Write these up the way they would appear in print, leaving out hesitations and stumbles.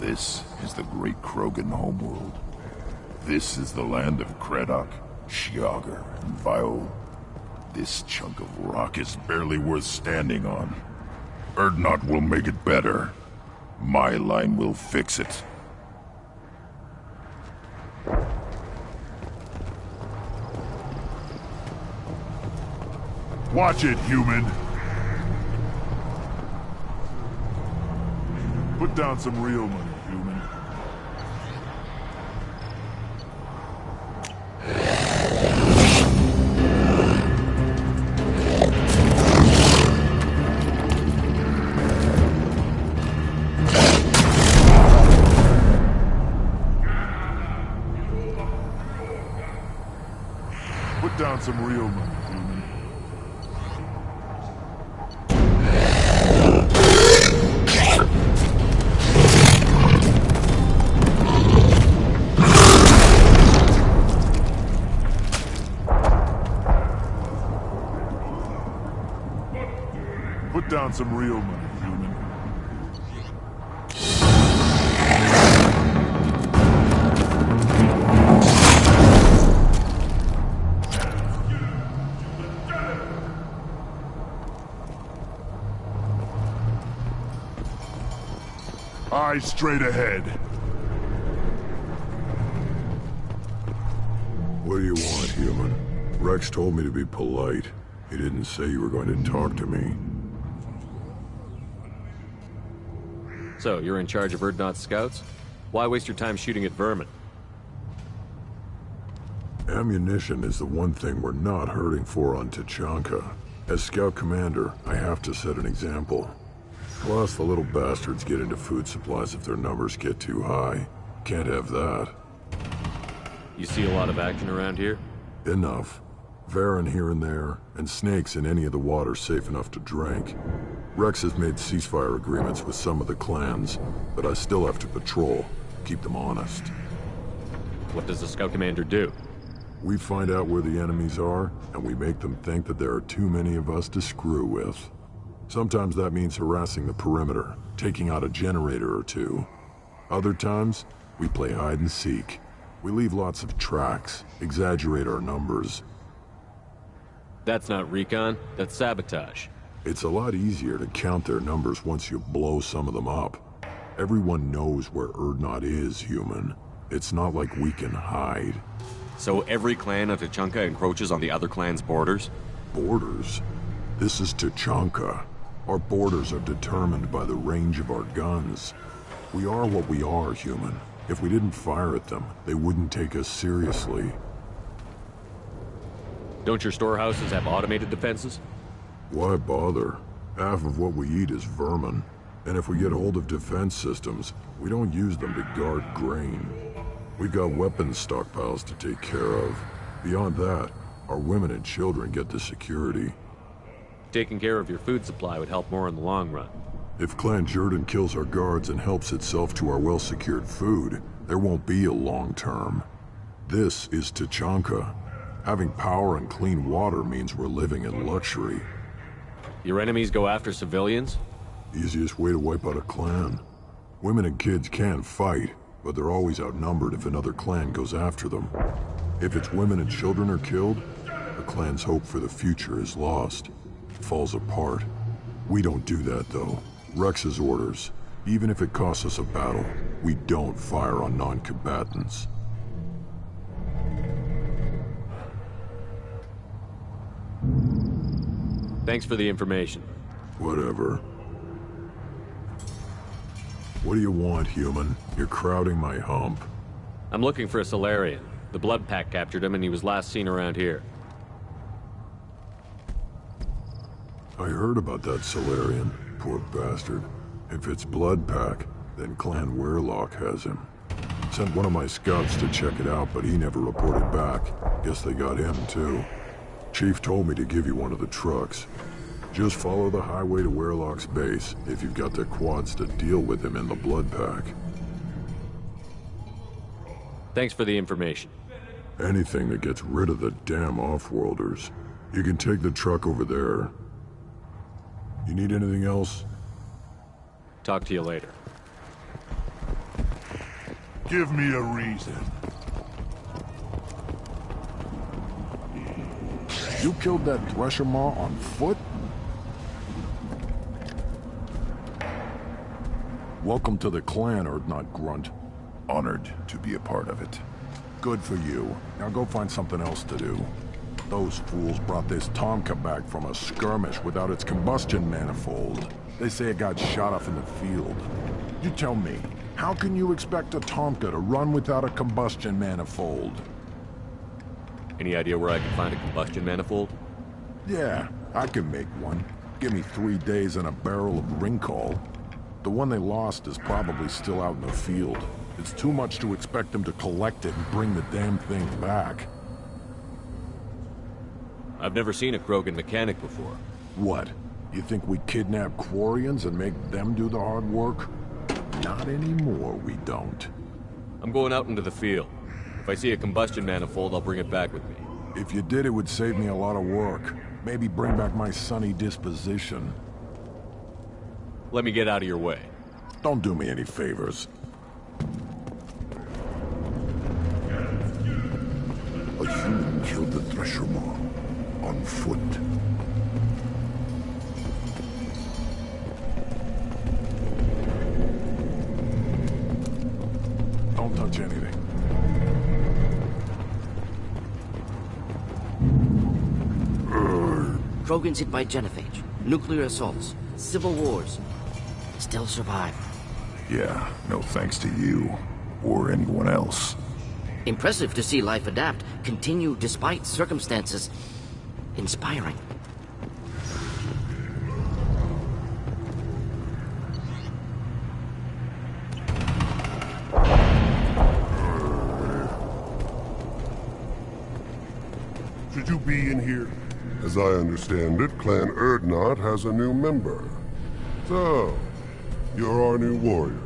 This is the great Krogan homeworld. This is the land of Kredok, Shiagar, and Vio. This chunk of rock is barely worth standing on. Urdnot will make it better. My line will fix it. Watch it, human! Put down some real money, human. Put down some real money, human. Put down some real money, human. Eyes straight ahead. What do you want, human? Rex told me to be polite. He didn't say you were going to talk to me. So, you're in charge of Urdnot's scouts? Why waste your time shooting at vermin? Ammunition is the one thing we're not hurting for on Tachanka. As scout commander, I have to set an example. Plus, the little bastards get into food supplies if their numbers get too high. Can't have that. You see a lot of action around here? Enough. Varen here and there, and snakes in any of the water safe enough to drink. Rex has made ceasefire agreements with some of the clans, but I still have to patrol, keep them honest. What does the scout commander do? We find out where the enemies are, and we make them think that there are too many of us to screw with. Sometimes that means harassing the perimeter, taking out a generator or two. Other times, we play hide and seek. We leave lots of tracks, exaggerate our numbers. That's not recon, that's sabotage. It's a lot easier to count their numbers once you blow some of them up. Everyone knows where Urdnot is, human. It's not like we can hide. So every clan of Tachanka encroaches on the other clan's borders? Borders? This is Tachanka. Our borders are determined by the range of our guns. We are what we are, human. If we didn't fire at them, they wouldn't take us seriously. Don't your storehouses have automated defenses? Why bother? Half of what we eat is vermin. And if we get hold of defense systems, we don't use them to guard grain. We got weapons stockpiles to take care of. Beyond that, our women and children get the security. Taking care of your food supply would help more in the long run. If Clan Jordan kills our guards and helps itself to our well-secured food, there won't be a long term. This is Tachanka. Having power and clean water means we're living in luxury. Your enemies go after civilians? Easiest way to wipe out a clan. Women and kids can fight, but they're always outnumbered if another clan goes after them. If its women and children are killed, the clan's hope for the future is lost. It falls apart. We don't do that, though. Rex's orders. Even if it costs us a battle, we don't fire on non-combatants. Thanks for the information. Whatever. What do you want, human? You're crowding my hump. I'm looking for a Solarian. The Blood Pack captured him and he was last seen around here. I heard about that Solarian. Poor bastard. If it's Blood Pack, then Clan Weirlock has him. Sent one of my scouts to check it out, but he never reported back. Guess they got him, too. Chief told me to give you one of the trucks. Just follow the highway to Weirlock's base, if you've got the quads to deal with him in the Blood Pack. Thanks for the information. Anything that gets rid of the damn off-worlders. You can take the truck over there. You need anything else? Talk to you later. Give me a reason. You killed that Thresher Maw on foot? Welcome to the clan, Urdnot Grunt. Honored to be a part of it. Good for you. Now go find something else to do. Those fools brought this Tomka back from a skirmish without its combustion manifold. They say it got shot off in the field. You tell me, how can you expect a Tomka to run without a combustion manifold? Any idea where I can find a combustion manifold? Yeah, I can make one. Give me 3 days and a barrel of Ringcall. The one they lost is probably still out in the field. It's too much to expect them to collect it and bring the damn thing back. I've never seen a Krogan mechanic before. What? You think we kidnap Quarians and make them do the hard work? Not anymore, we don't. I'm going out into the field. If I see a combustion manifold, I'll bring it back with me. If you did, it would save me a lot of work. Maybe bring back my sunny disposition. Let me get out of your way. Don't do me any favors. A human killed the Thresher Maw on foot. Don't touch anything. Krogans hit by genophage, nuclear assaults, civil wars. Still survive. Yeah, no thanks to you. Or anyone else. Impressive to see life adapt, continue despite circumstances. Inspiring. Should you be in here? As I understand it, Clan Urdnot has a new member. So, you're our new warrior.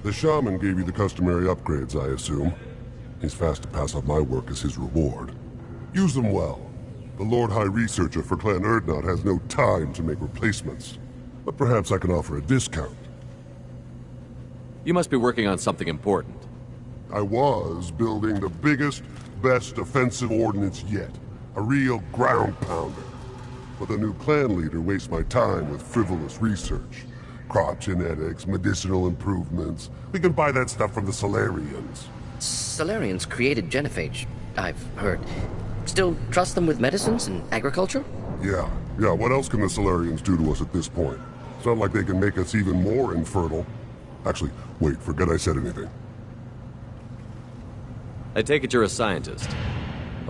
The shaman gave you the customary upgrades, I assume. He's fast to pass up my work as his reward. Use them well. The Lord High Researcher for Clan Urdnot has no time to make replacements. But perhaps I can offer a discount. You must be working on something important. I was building the biggest, best offensive ordnance yet. A real ground pounder. But the new clan leader wastes my time with frivolous research. Crop genetics, medicinal improvements. We can buy that stuff from the Solarians. Solarians created genophage, I've heard. Still trust them with medicines and agriculture? Yeah. What else can the Solarians do to us at this point? It's not like they can make us even more infertile. Actually, wait, forget I said anything. I take it you're a scientist.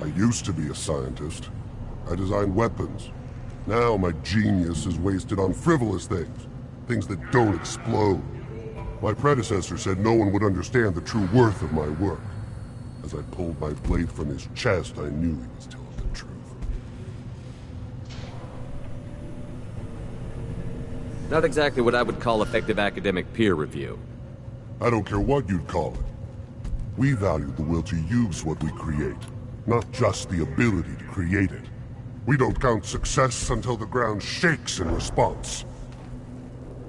I used to be a scientist. I designed weapons. Now my genius is wasted on frivolous things. Things that don't explode. My predecessor said no one would understand the true worth of my work. As I pulled my blade from his chest, I knew he was telling the truth. Not exactly what I would call effective academic peer review. I don't care what you'd call it. We value the will to use what we create, not just the ability to create it. We don't count success until the ground shakes in response.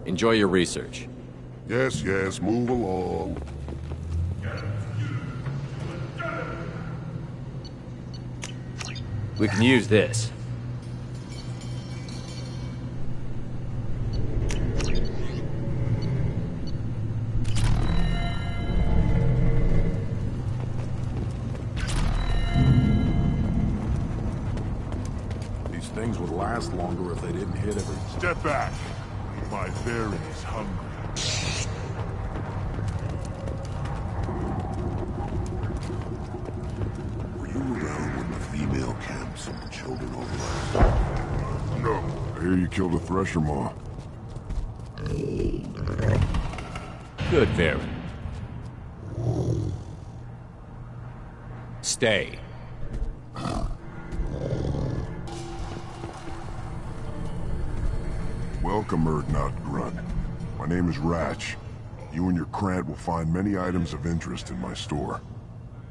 Enjoy your research. Yes, move along. We can use this. These things would last longer if they didn't hit every... Step back. My berry's hungry. Were you around when the female camps and the children overlapped? No. I hear you killed a Thresher Maw. Good, Varen. Stay. Welcome, Urdnot Grunt. My name is Ratch. You and your Krant will find many items of interest in my store.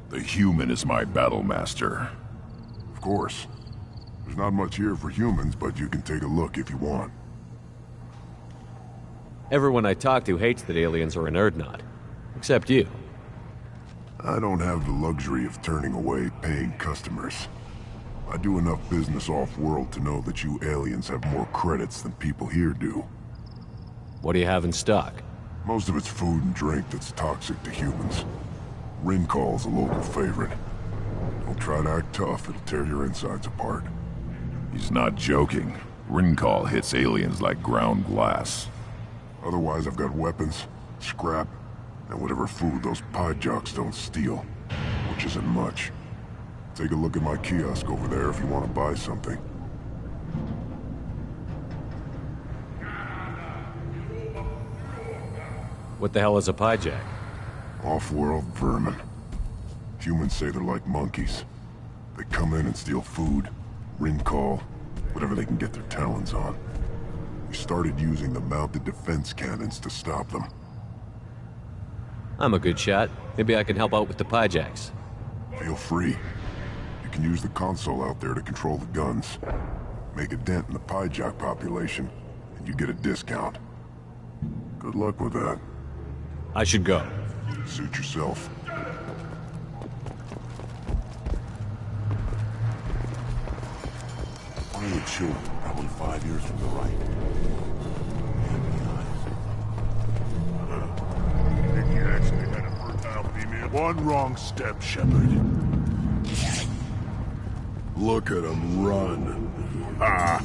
The human is my battle master. Of course. There's not much here for humans, but you can take a look if you want. Everyone I talk to hates that aliens are in Urdnot. Except you. I don't have the luxury of turning away paying customers. I do enough business off-world to know that you aliens have more credits than people here do. What do you have in stock? Most of it's food and drink that's toxic to humans. Rincall's a local favorite. Don't try to act tough, it'll tear your insides apart. He's not joking. Rincall hits aliens like ground glass. Otherwise, I've got weapons, scrap, and whatever food those pie jocks don't steal. Which isn't much. Take a look at my kiosk over there if you want to buy something. What the hell is a pie jack? Off-world vermin. Humans say they're like monkeys. They come in and steal food, Rincall, whatever they can get their talons on. We started using the mounted defense cannons to stop them. I'm a good shot. Maybe I can help out with the pie jacks. Feel free. You can use the console out there to control the guns. Make a dent in the pie jock population, and you get a discount. Good luck with that. I should go. Suit yourself. One of the children, probably 5 years from the right. Think you actually had a fertile female? One wrong step, Shepard. Look at him run. Ah!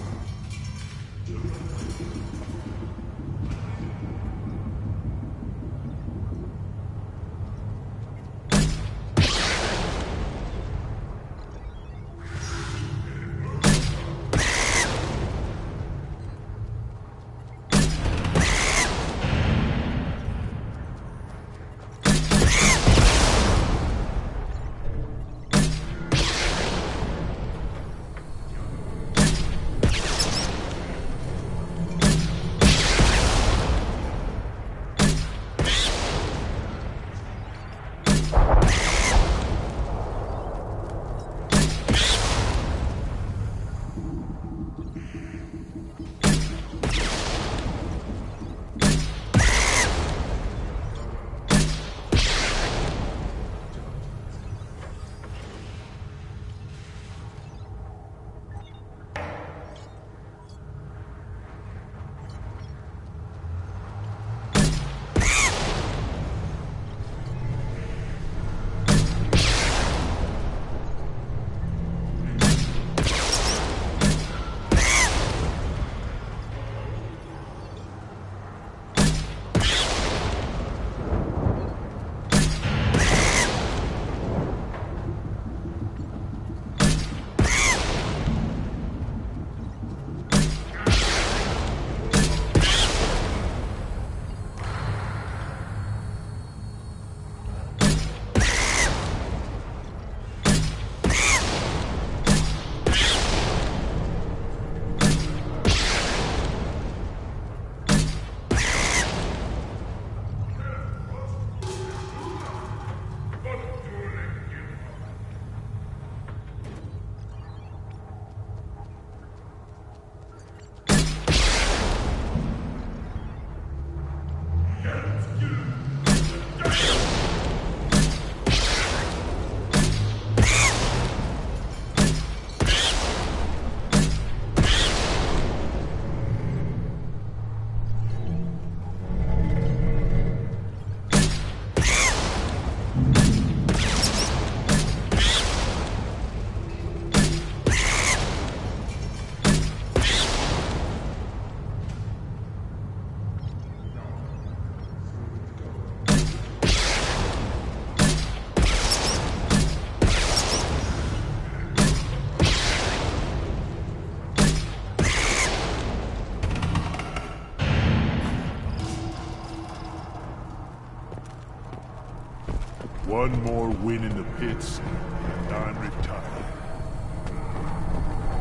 One more win in the pits, and I'm retired.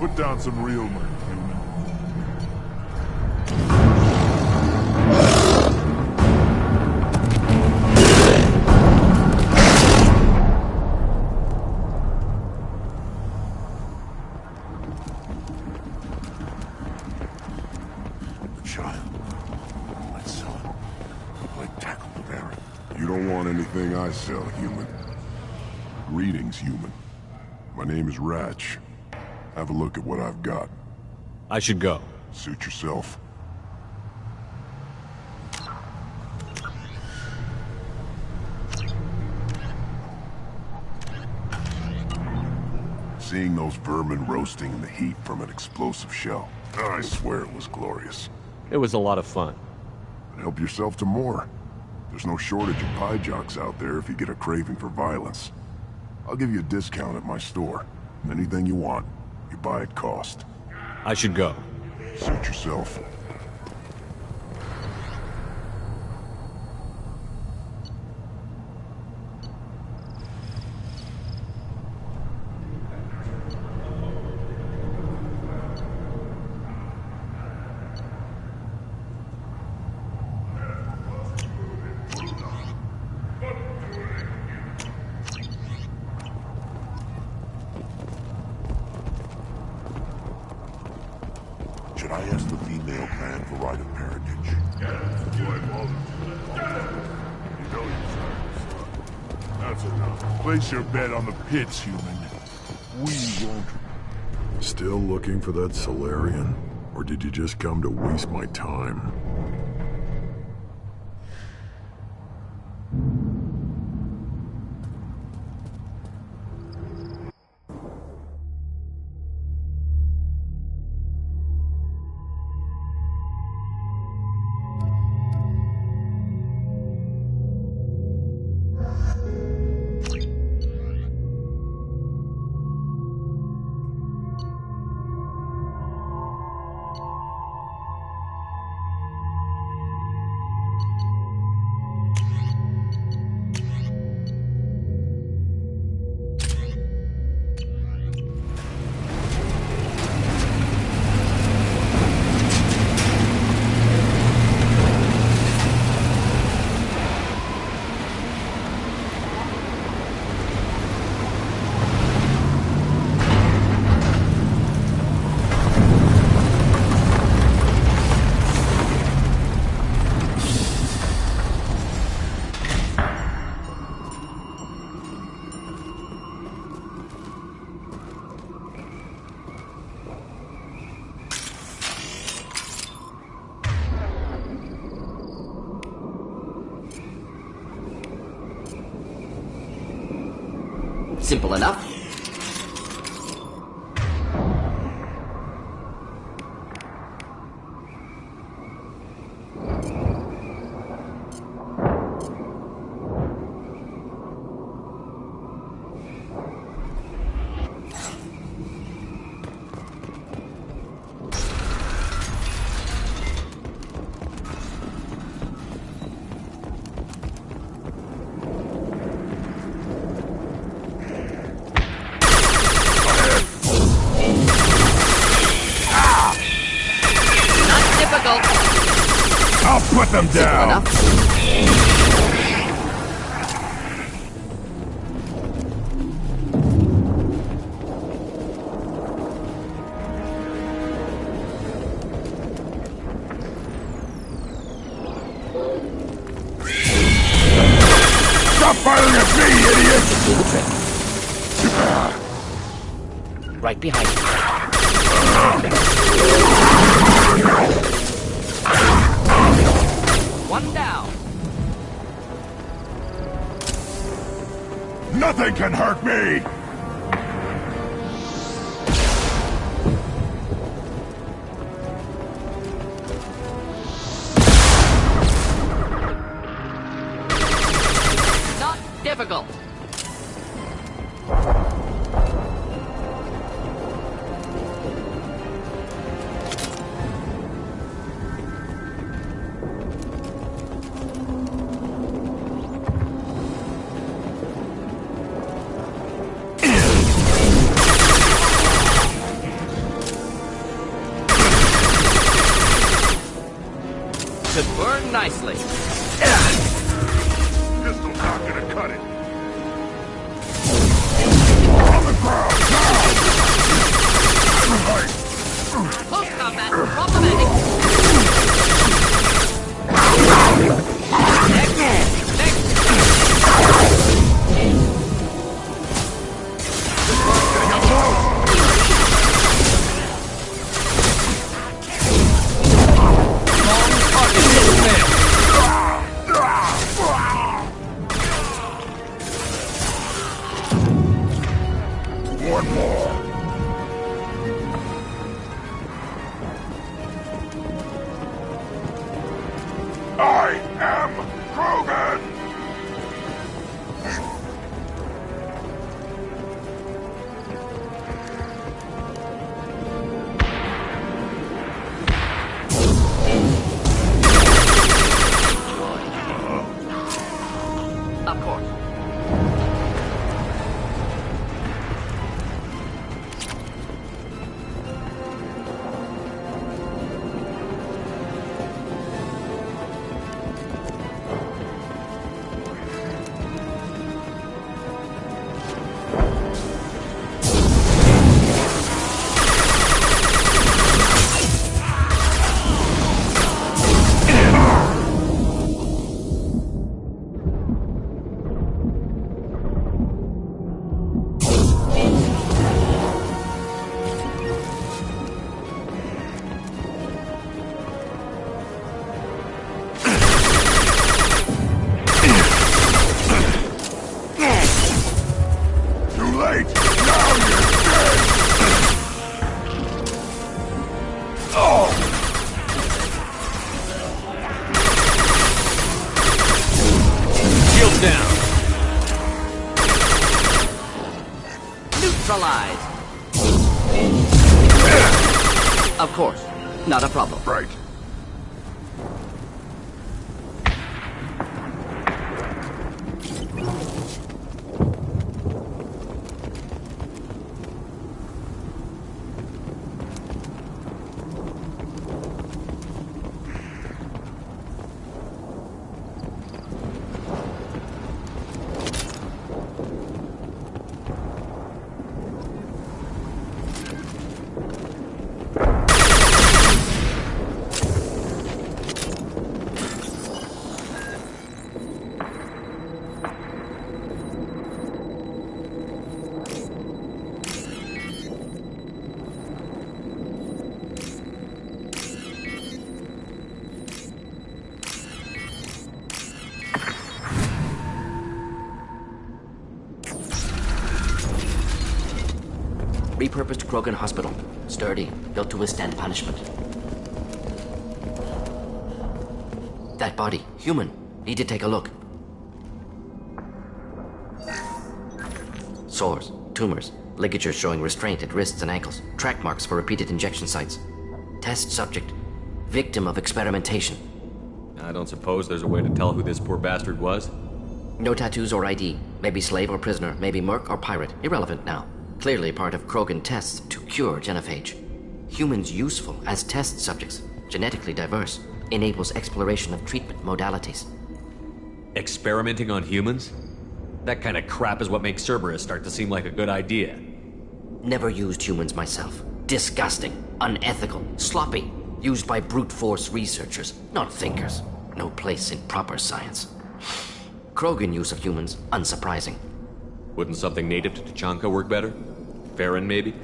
Put down some real money, human. The child. My son. I tackle the Baron. You don't want anything I sell, human. Greetings, human. My name is Ratch. Have a look at what I've got. I should go. Suit yourself. Seeing those vermin roasting in the heat from an explosive shell, I swear it was glorious. It was a lot of fun. And help yourself to more. There's no shortage of pie jocks out there if you get a craving for violence. I'll give you a discount at my store. Anything you want, you buy at cost. I should go. Suit yourself. Should I ask the female clan for right of parentage? That's enough. Place your bet on the pits, human. We won't. Still looking for that Solarian? Or did you just come to waste my time? Simple enough. I'll put them down! Stop firing at me, idiot! Right behind you. One down. Nothing can hurt me! Not difficult. Should burn nicely. Pistol's not gonna cut it. On the ground, now! Close combat. Problematic. Next. I am Krogan! Of course. Too late! Now you're dead! Oh! Shields down. Neutralize. Of course. Not a problem. Right. Repurposed Krogan hospital. Sturdy, built to withstand punishment. That body, human. Need to take a look. Sores, tumors, ligatures showing restraint at wrists and ankles, track marks for repeated injection sites. Test subject, victim of experimentation. I don't suppose there's a way to tell who this poor bastard was? No tattoos or ID. Maybe slave or prisoner, maybe merc or pirate. Irrelevant now. Clearly part of Krogan tests to cure genophage. Humans useful as test subjects, genetically diverse, enables exploration of treatment modalities. Experimenting on humans? That kind of crap is what makes Cerberus start to seem like a good idea. Never used humans myself. Disgusting, unethical, sloppy. Used by brute force researchers, not thinkers. No place in proper science. Krogan use of humans, unsurprising. Wouldn't something native to Tuchanka work better? Farron, maybe?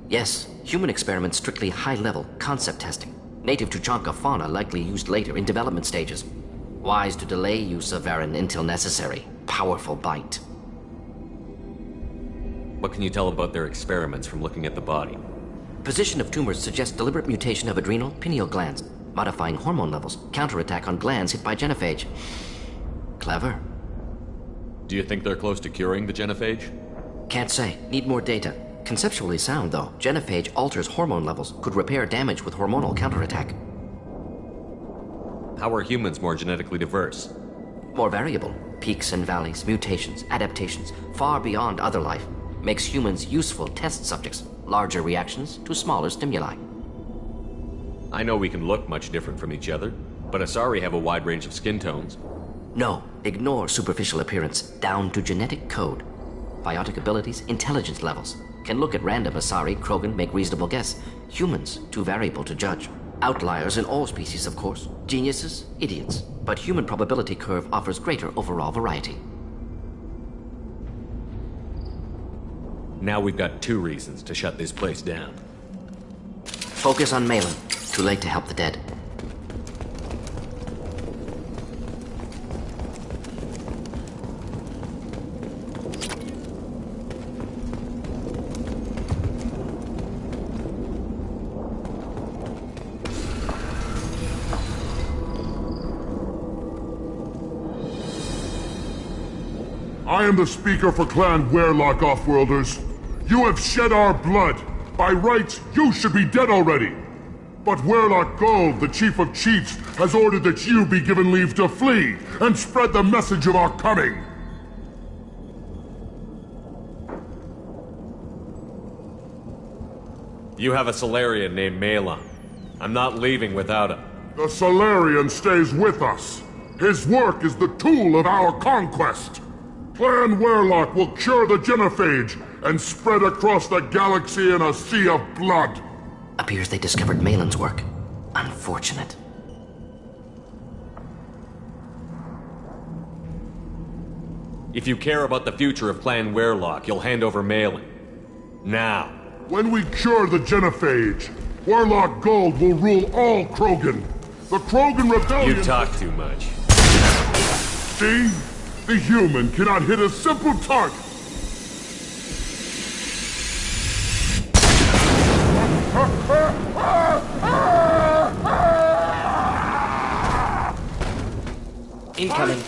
Yes, human experiments strictly high-level concept testing. Native Tuchanka fauna likely used later in development stages. Wise to delay use of Varren until necessary. Powerful bite. What can you tell about their experiments from looking at the body? Position of tumors suggests deliberate mutation of adrenal pineal glands, modifying hormone levels, counterattack on glands hit by genophage. Clever. Do you think they're close to curing the genophage? Can't say. Need more data. Conceptually sound, though. Genophage alters hormone levels, could repair damage with hormonal counterattack. How are humans more genetically diverse? More variable. Peaks and valleys, mutations, adaptations, far beyond other life. Makes humans useful test subjects. Larger reactions to smaller stimuli. I know we can look much different from each other, but Asari have a wide range of skin tones. No, ignore superficial appearance, down to genetic code. Biotic abilities, intelligence levels. Can look at random Asari, Krogan, make reasonable guess. Humans, too variable to judge. Outliers in all species, of course. Geniuses, idiots. But human probability curve offers greater overall variety. Now we've got 2 reasons to shut this place down. Focus on Malin. Too late to help the dead. I am the speaker for Clan Werelock, Offworlders. You have shed our blood. By rights, you should be dead already. But Werelock Gold, the Chief of Chiefs, has ordered that you be given leave to flee and spread the message of our coming. You have a Solarian named Malon. I'm not leaving without him. The Solarian stays with us. His work is the tool of our conquest. Clan Werelock will cure the genophage and spread across the galaxy in a sea of blood. Appears they discovered Malon's work. Unfortunate. If you care about the future of Clan Werelock, you'll hand over Malon. Now. When we cure the genophage, Werelock Gold will rule all Krogan. The Krogan Rebellion... You talk too much. See? The human cannot hit a simple target. Incoming.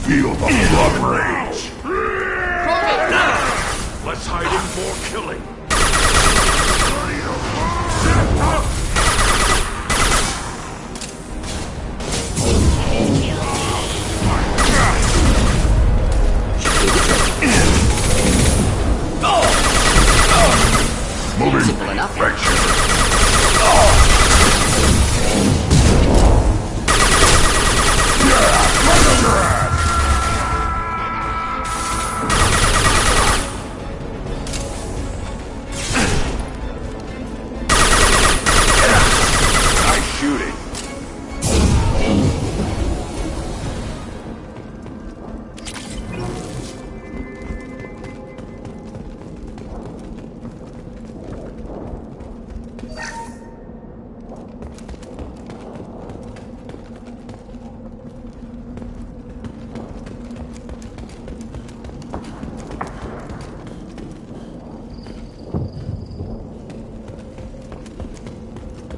Feel the blood rage. Let's hide him for killing. Moving. Simple enough. Nice shooting.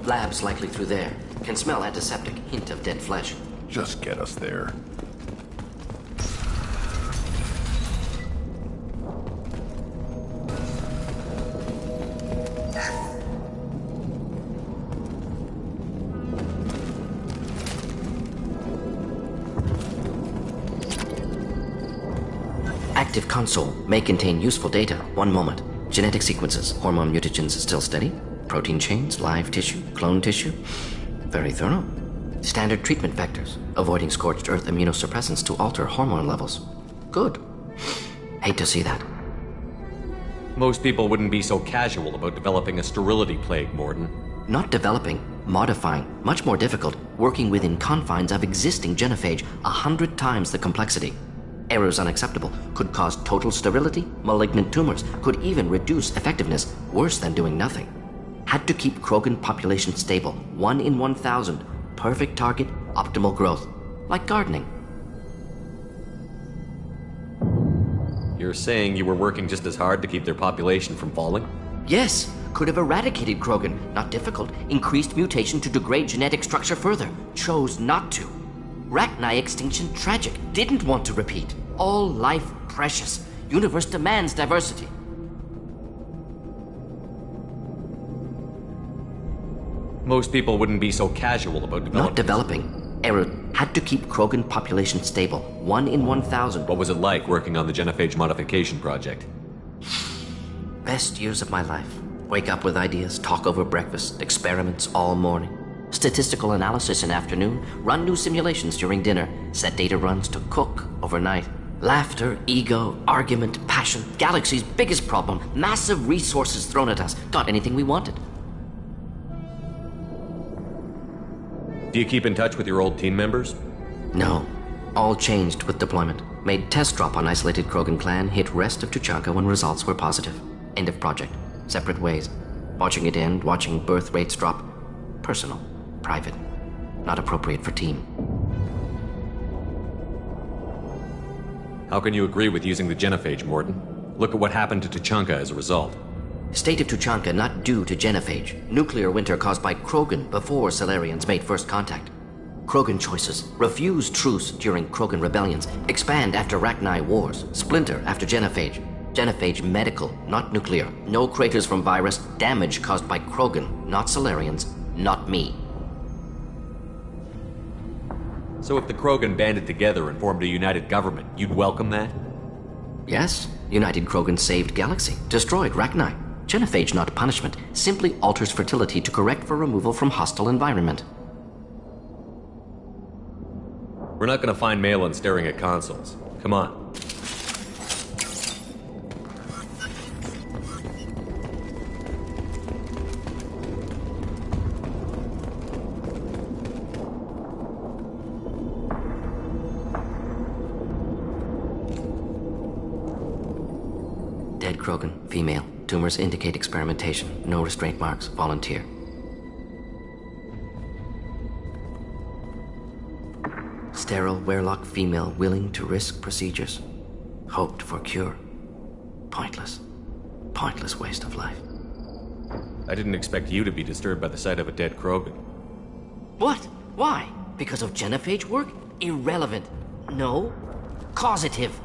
Labs likely through there. Can smell antiseptic. Hint of dead flesh. Just get us there. Active console may contain useful data. One moment. Genetic sequences. Hormone mutagens still steady. Protein chains, live tissue, clone tissue. Very thorough. Standard treatment vectors. Avoiding scorched earth immunosuppressants to alter hormone levels. Good. Hate to see that. Most people wouldn't be so casual about developing a sterility plague, Morden. Not developing, modifying, much more difficult, working within confines of existing genophage, 100 times the complexity. Errors unacceptable, could cause total sterility, malignant tumors, could even reduce effectiveness, worse than doing nothing. Had to keep Krogan population stable, 1 in 1,000, perfect target, optimal growth, like gardening. You're saying you were working just as hard to keep their population from falling? Yes, could have eradicated Krogan, not difficult, increased mutation to degrade genetic structure further, chose not to. Rachni extinction tragic, didn't want to repeat. All life precious, universe demands diversity. Most people wouldn't be so casual about developing. Not developing. Error. Had to keep Krogan population stable. 1 in 1,000. What was it like working on the genophage modification project? Best years of my life. Wake up with ideas, talk over breakfast, experiments all morning. Statistical analysis in afternoon, run new simulations during dinner, set data runs to cook overnight. Laughter, ego, argument, passion, galaxy's biggest problem, massive resources thrown at us. Got anything we wanted. Do you keep in touch with your old team members? No. All changed with deployment. Made test drop on isolated Krogan clan, hit rest of Tuchanka when results were positive. End of project. Separate ways. Watching it end, watching birth rates drop. Personal. Private. Not appropriate for team. How can you agree with using the genophage, Morden? Look at what happened to Tuchanka as a result. State of Tuchanka not due to genophage. Nuclear winter caused by Krogan before Solarians made first contact. Krogan choices, refuse truce during Krogan rebellions, expand after Rachni wars, splinter after genophage. Genophage medical, not nuclear. No craters from virus, damage caused by Krogan, not Solarians, not me. So if the Krogan banded together and formed a united government, you'd welcome that? Yes, United Krogan saved Galaxy, destroyed Rachni. Genophage, not punishment, simply alters fertility to correct for removal from hostile environment. We're not gonna find Malin staring at consoles. Come on. Dead Krogan, female. Tumors indicate experimentation. No restraint marks. Volunteer. Sterile Werelock female willing to risk procedures. Hoped for cure. Pointless. Pointless waste of life. I didn't expect you to be disturbed by the sight of a dead Krogan. What? Why? Because of genophage work? Irrelevant. No. Causative.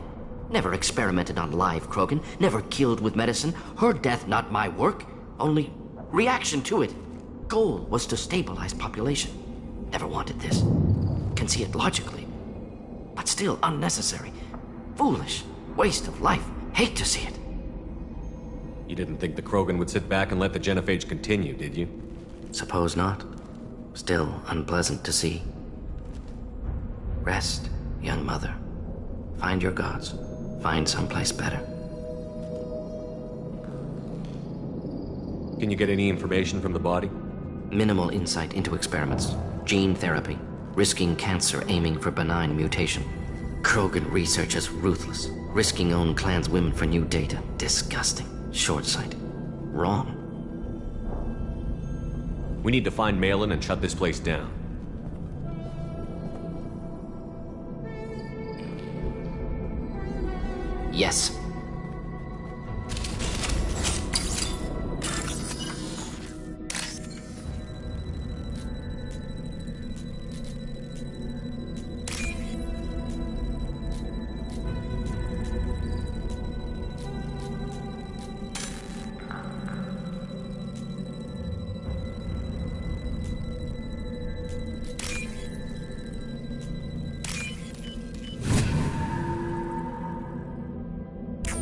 Never experimented on live Krogan. Never killed with medicine. Her death not my work. Only reaction to it. Goal was to stabilize population. Never wanted this. Can see it logically. But still unnecessary. Foolish. Waste of life. Hate to see it. You didn't think the Krogan would sit back and let the genophage continue, did you? Suppose not. Still unpleasant to see. Rest, young mother. Find your gods. Find someplace better. Can you get any information from the body? Minimal insight into experiments. Gene therapy. Risking cancer, aiming for benign mutation. Krogan research is ruthless. Risking own clan's women for new data. Disgusting. Short sight. Wrong. We need to find Malin and shut this place down. Yes.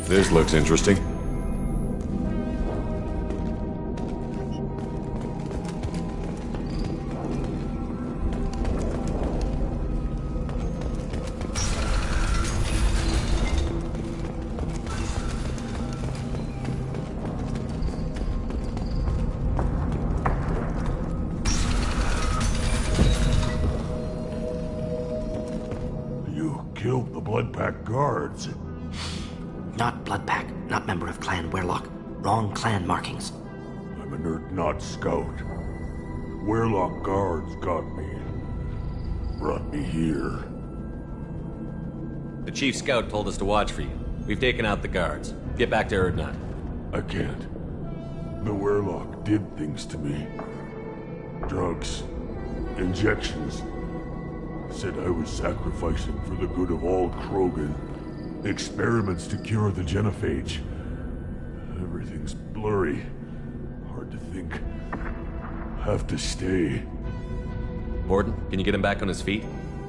This looks interesting. You killed the Blood Pack guards. Not Blood Pack, not member of Clan Werelock. Wrong clan markings. I'm a nerd, not scout. Werelock guards got me. Brought me here. The chief scout told us to watch for you. We've taken out the guards. Get back to Erdnot. I can't. The Werelock did things to me. Drugs. Injections. Said I was sacrificing for the good of all Krogan. Experiments to cure the genophage. Everything's blurry. Hard to think. Have to stay. Borden, can you get him back on his feet?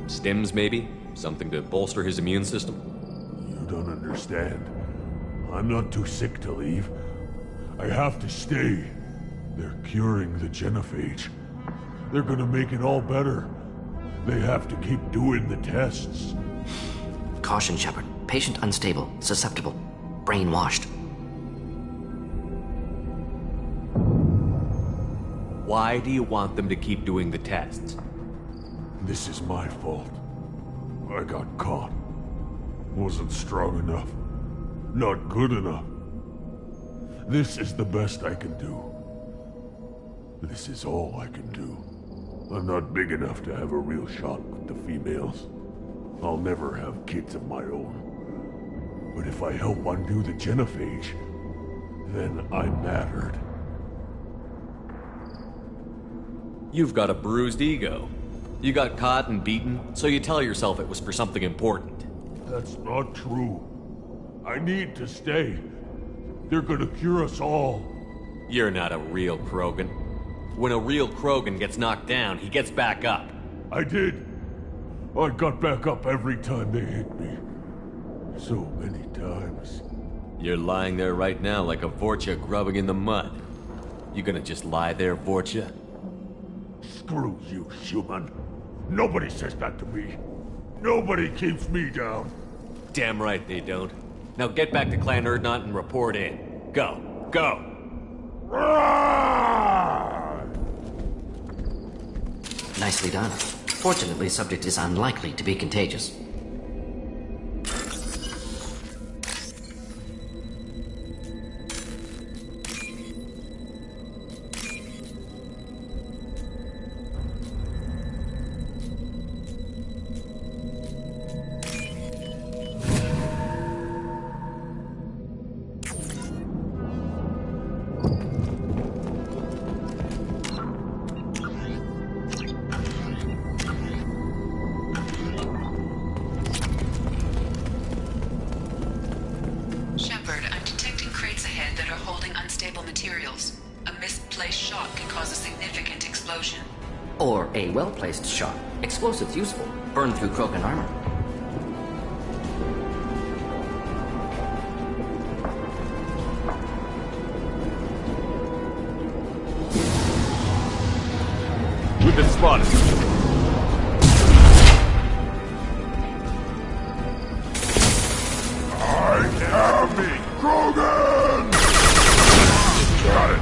Stims, maybe? Something to bolster his immune system? You don't understand. I'm not too sick to leave. I have to stay. They're curing the genophage. They're gonna make it all better. They have to keep doing the tests. Caution, Shepard. Patient unstable, susceptible, brainwashed. Why do you want them to keep doing the tests? This is my fault. I got caught. Wasn't strong enough. Not good enough. This is the best I can do. This is all I can do. I'm not big enough to have a real shot with the females. I'll never have kids of my own. But if I help undo the genophage, then I mattered. You've got a bruised ego. You got caught and beaten, so you tell yourself it was for something important. That's not true. I need to stay. They're gonna cure us all. You're not a real Krogan. When a real Krogan gets knocked down, he gets back up. I did. I got back up every time they hit me. So many times. You're lying there right now like a Vorcha grubbing in the mud. You gonna just lie there, Vorcha? Screw you, human. Nobody says that to me. Nobody keeps me down. Damn right they don't. Now get back to Clan Erdnot and report in. Go. Go! Nicely done. Fortunately, subject is unlikely to be contagious. Shepard, I'm detecting crates ahead that are holding unstable materials. A misplaced shot can cause a significant explosion. Or a well-placed shot. Explosives useful. Burn through Krogan armor. We've been spotted. I am me, Krogan! Got it.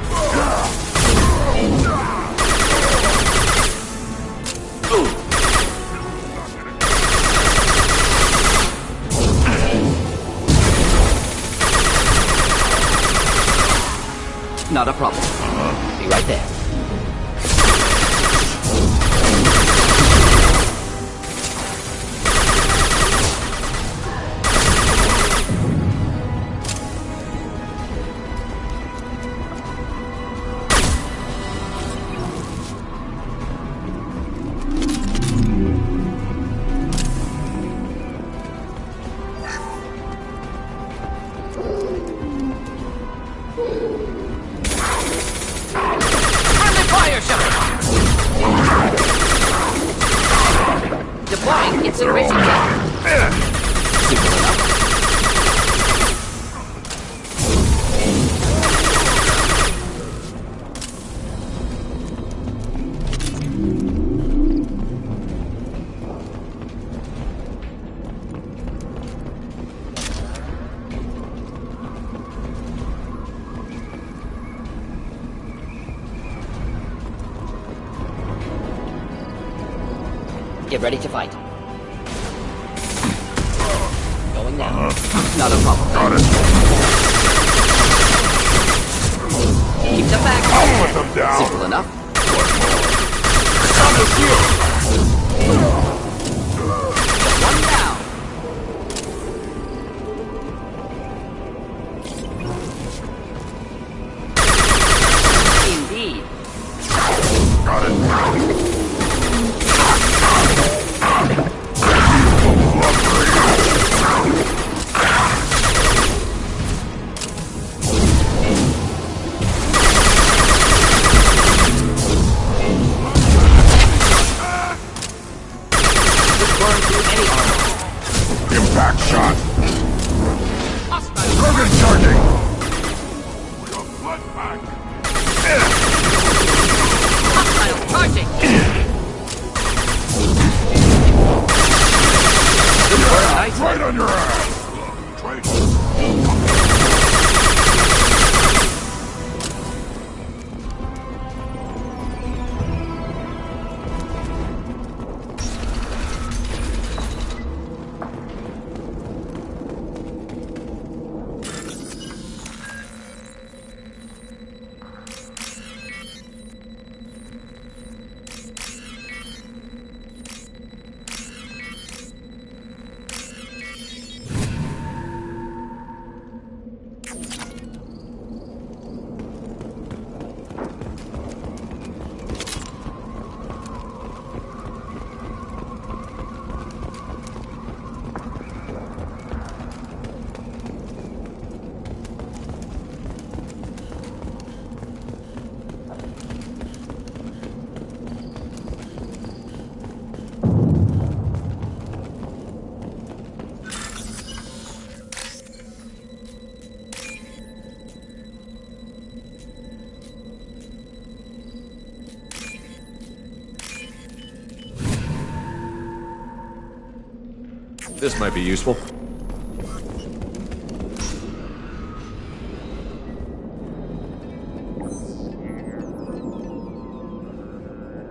Not a problem. Be right there. Deploying incineration jet. Simple enough. Get ready to fight. Going now. Not a problem. Got it. Keep them back. I'll put them down. Simple enough. On the shield. One down. Indeed. Got it. Impact shot. Krogan charging. We got blood back. Hostile charging. Nice. Right on your ass. This might be useful.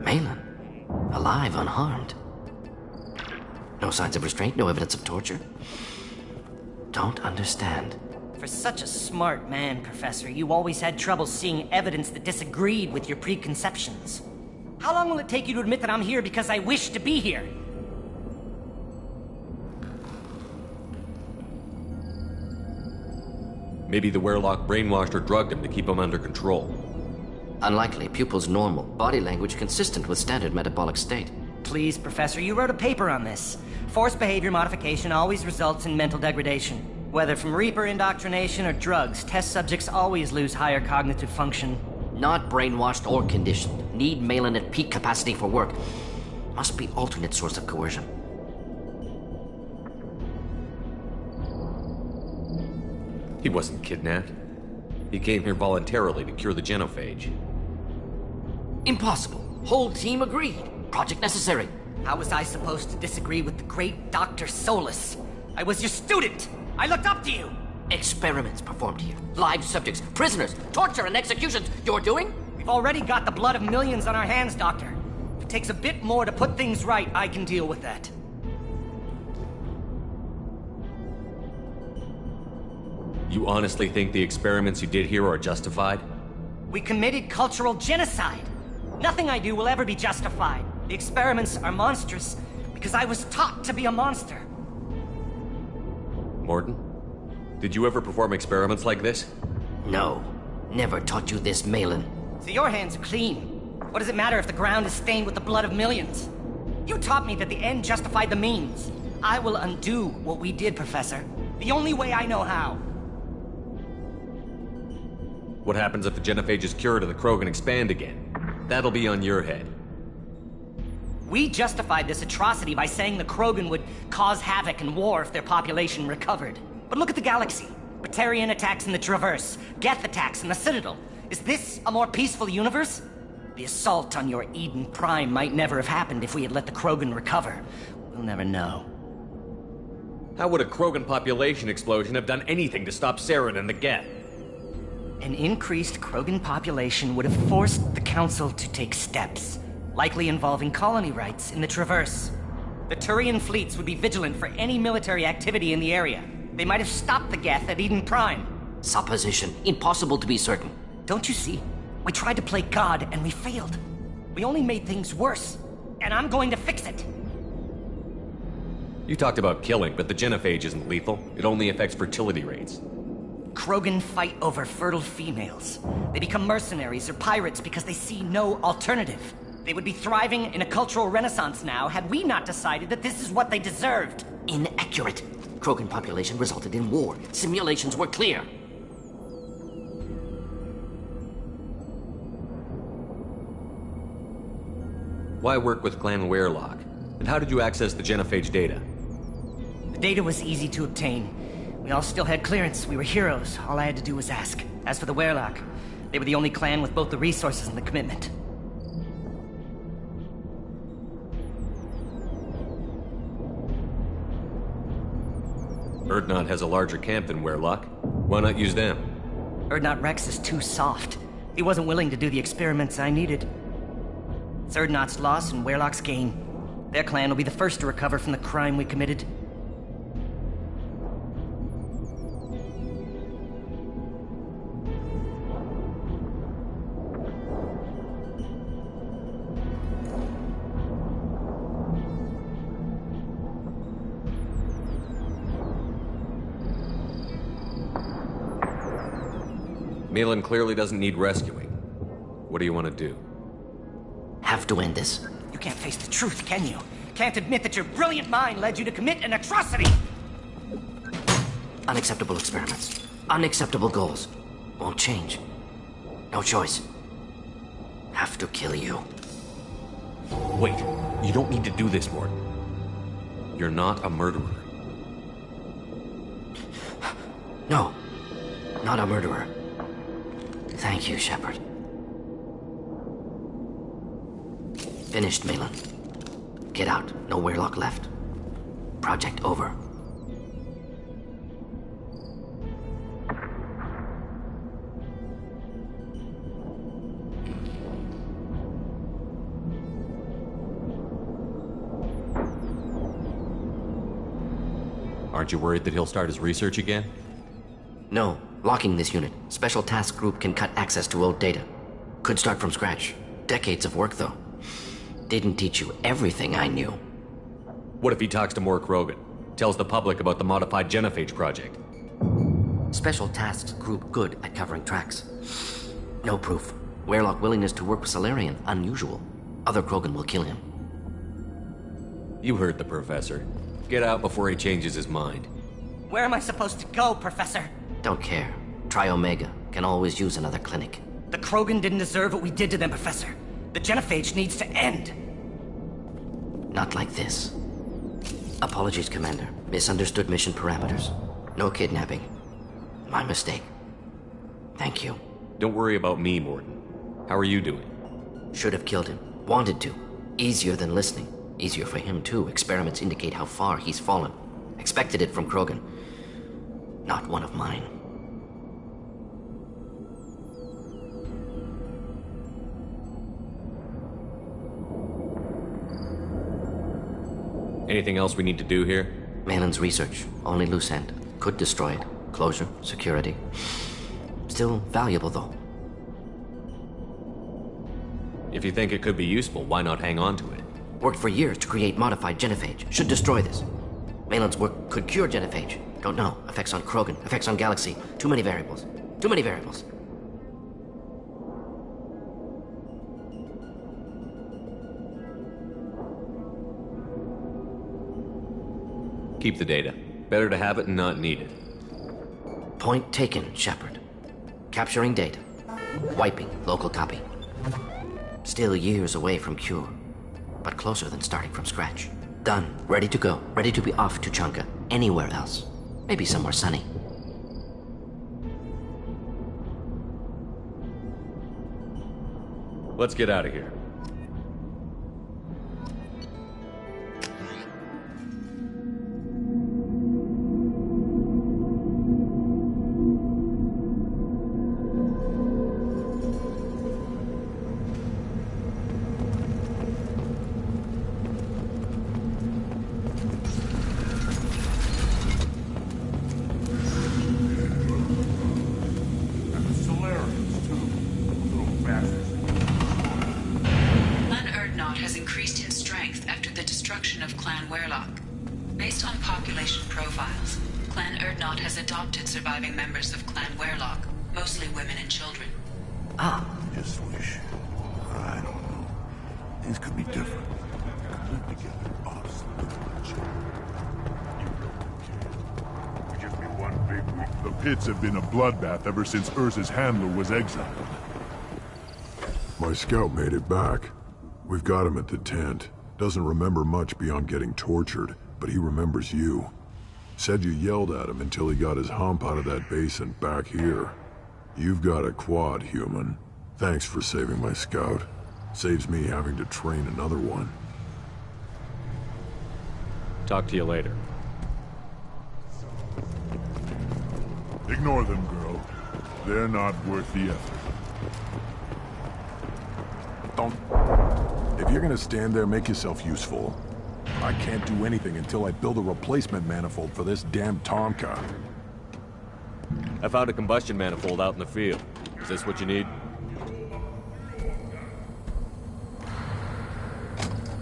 Malin, alive, unharmed. No signs of restraint, no evidence of torture. Don't understand. For such a smart man, Professor, you always had trouble seeing evidence that disagreed with your preconceptions. How long will it take you to admit that I'm here because I wish to be here? Maybe the Werelock brainwashed or drugged him to keep him under control. Unlikely. Pupil's normal. Body language consistent with standard metabolic state. Please, Professor, you wrote a paper on this. Forced behavior modification always results in mental degradation. Whether from Reaper indoctrination or drugs, test subjects always lose higher cognitive function. Not brainwashed or conditioned. Need Malin at peak capacity for work. Must be alternate source of coercion. He wasn't kidnapped. He came here voluntarily to cure the genophage. Impossible. Whole team agreed. Project necessary. How was I supposed to disagree with the great Dr. Solus? I was your student! I looked up to you! Experiments performed here. Live subjects, prisoners, torture and executions. You're doing? We've already got the blood of millions on our hands, Doctor. If it takes a bit more to put things right, I can deal with that. You honestly think the experiments you did here are justified? We committed cultural genocide. Nothing I do will ever be justified. The experiments are monstrous because I was taught to be a monster. Morton, did you ever perform experiments like this? No. Never taught you this, Malin. So your hands are clean. What does it matter if the ground is stained with the blood of millions? You taught me that the end justified the means. I will undo what we did, Professor. The only way I know how. What happens if the genophage is cured and the Krogan expand again? That'll be on your head. We justified this atrocity by saying the Krogan would cause havoc and war if their population recovered. But look at the galaxy. Batarian attacks in the Traverse, Geth attacks in the Citadel. Is this a more peaceful universe? The assault on your Eden Prime might never have happened if we had let the Krogan recover. We'll never know. How would a Krogan population explosion have done anything to stop Saren and the Geth? An increased Krogan population would have forced the Council to take steps, likely involving colony rights in the Traverse. The Turian fleets would be vigilant for any military activity in the area. They might have stopped the Geth at Eden Prime. Supposition. Impossible to be certain. Don't you see? We tried to play God and we failed. We only made things worse. And I'm going to fix it. You talked about killing, but the genophage isn't lethal. It only affects fertility rates. Krogan fight over fertile females. They become mercenaries or pirates because they see no alternative. They would be thriving in a cultural renaissance now had we not decided that this is what they deserved. Inaccurate. Krogan population resulted in war. Simulations were clear. Why work with Clan Werelock? And how did you access the genophage data? The data was easy to obtain. We all still had clearance. We were heroes. All I had to do was ask. As for the Werelock, they were the only clan with both the resources and the commitment. Urdnot has a larger camp than Werelock. Why not use them? Urdnot Rex is too soft. He wasn't willing to do the experiments I needed. It's Urdnot's loss and Werelock's gain. Their clan will be the first to recover from the crime we committed. Malin clearly doesn't need rescuing. What do you want to do? Have to end this. You can't face the truth, can you? Can't admit that your brilliant mind led you to commit an atrocity! Unacceptable experiments. Unacceptable goals. Won't change. No choice. Have to kill you. Wait, you don't need to do this, Morton. You're not a murderer. No. Not a murderer. Thank you, Shepard. Finished, Malin. Get out. No Werelock left. Project over. Aren't you worried that he'll start his research again? No, locking this unit. Special task group can cut access to old data. Could start from scratch. Decades of work, though. Didn't teach you everything I knew. What if he talks to more Krogan? Tells the public about the modified genophage project? Special tasks group good at covering tracks. No proof. Weirlock willingness to work with Solarian, unusual. Other Krogan will kill him. You heard the professor. Get out before he changes his mind. Where am I supposed to go, Professor? Don't care. Try Omega. Can always use another clinic. The Krogan didn't deserve what we did to them, Professor. The genophage needs to end. Not like this. Apologies, Commander. Misunderstood mission parameters. No kidnapping. My mistake. Thank you. Don't worry about me, Morden. How are you doing? Should have killed him. Wanted to. Easier than listening. Easier for him, too. Experiments indicate how far he's fallen. Expected it from Krogan. Not one of mine. Anything else we need to do here? Malin's research. Only loose end. Could destroy it. Closure. Security. Still valuable, though. If you think it could be useful, why not hang on to it? Worked for years to create modified genophage. Should destroy this. Malin's work could cure genophage. Don't know. Effects on Krogan. Effects on Galaxy. Too many variables. Too many variables. Keep the data. Better to have it and not need it. Point taken, Shepard. Capturing data. Wiping local copy. Still years away from cure, but closer than starting from scratch. Done. Ready to go. Ready to be off to Chunka. Anywhere else. Maybe somewhere sunny. Let's get out of here. Pits have been a bloodbath ever since Urza's handler was exiled. My scout made it back. We've got him at the tent. Doesn't remember much beyond getting tortured, but he remembers you. Said you yelled at him until he got his hump out of that basin back here. You've got a quad, human. Thanks for saving my scout. Saves me having to train another one. Talk to you later. Ignore them, girl. They're not worth the effort. Don't... If you're gonna stand there, make yourself useful. I can't do anything until I build a replacement manifold for this damn Tonka. I found a combustion manifold out in the field. Is this what you need?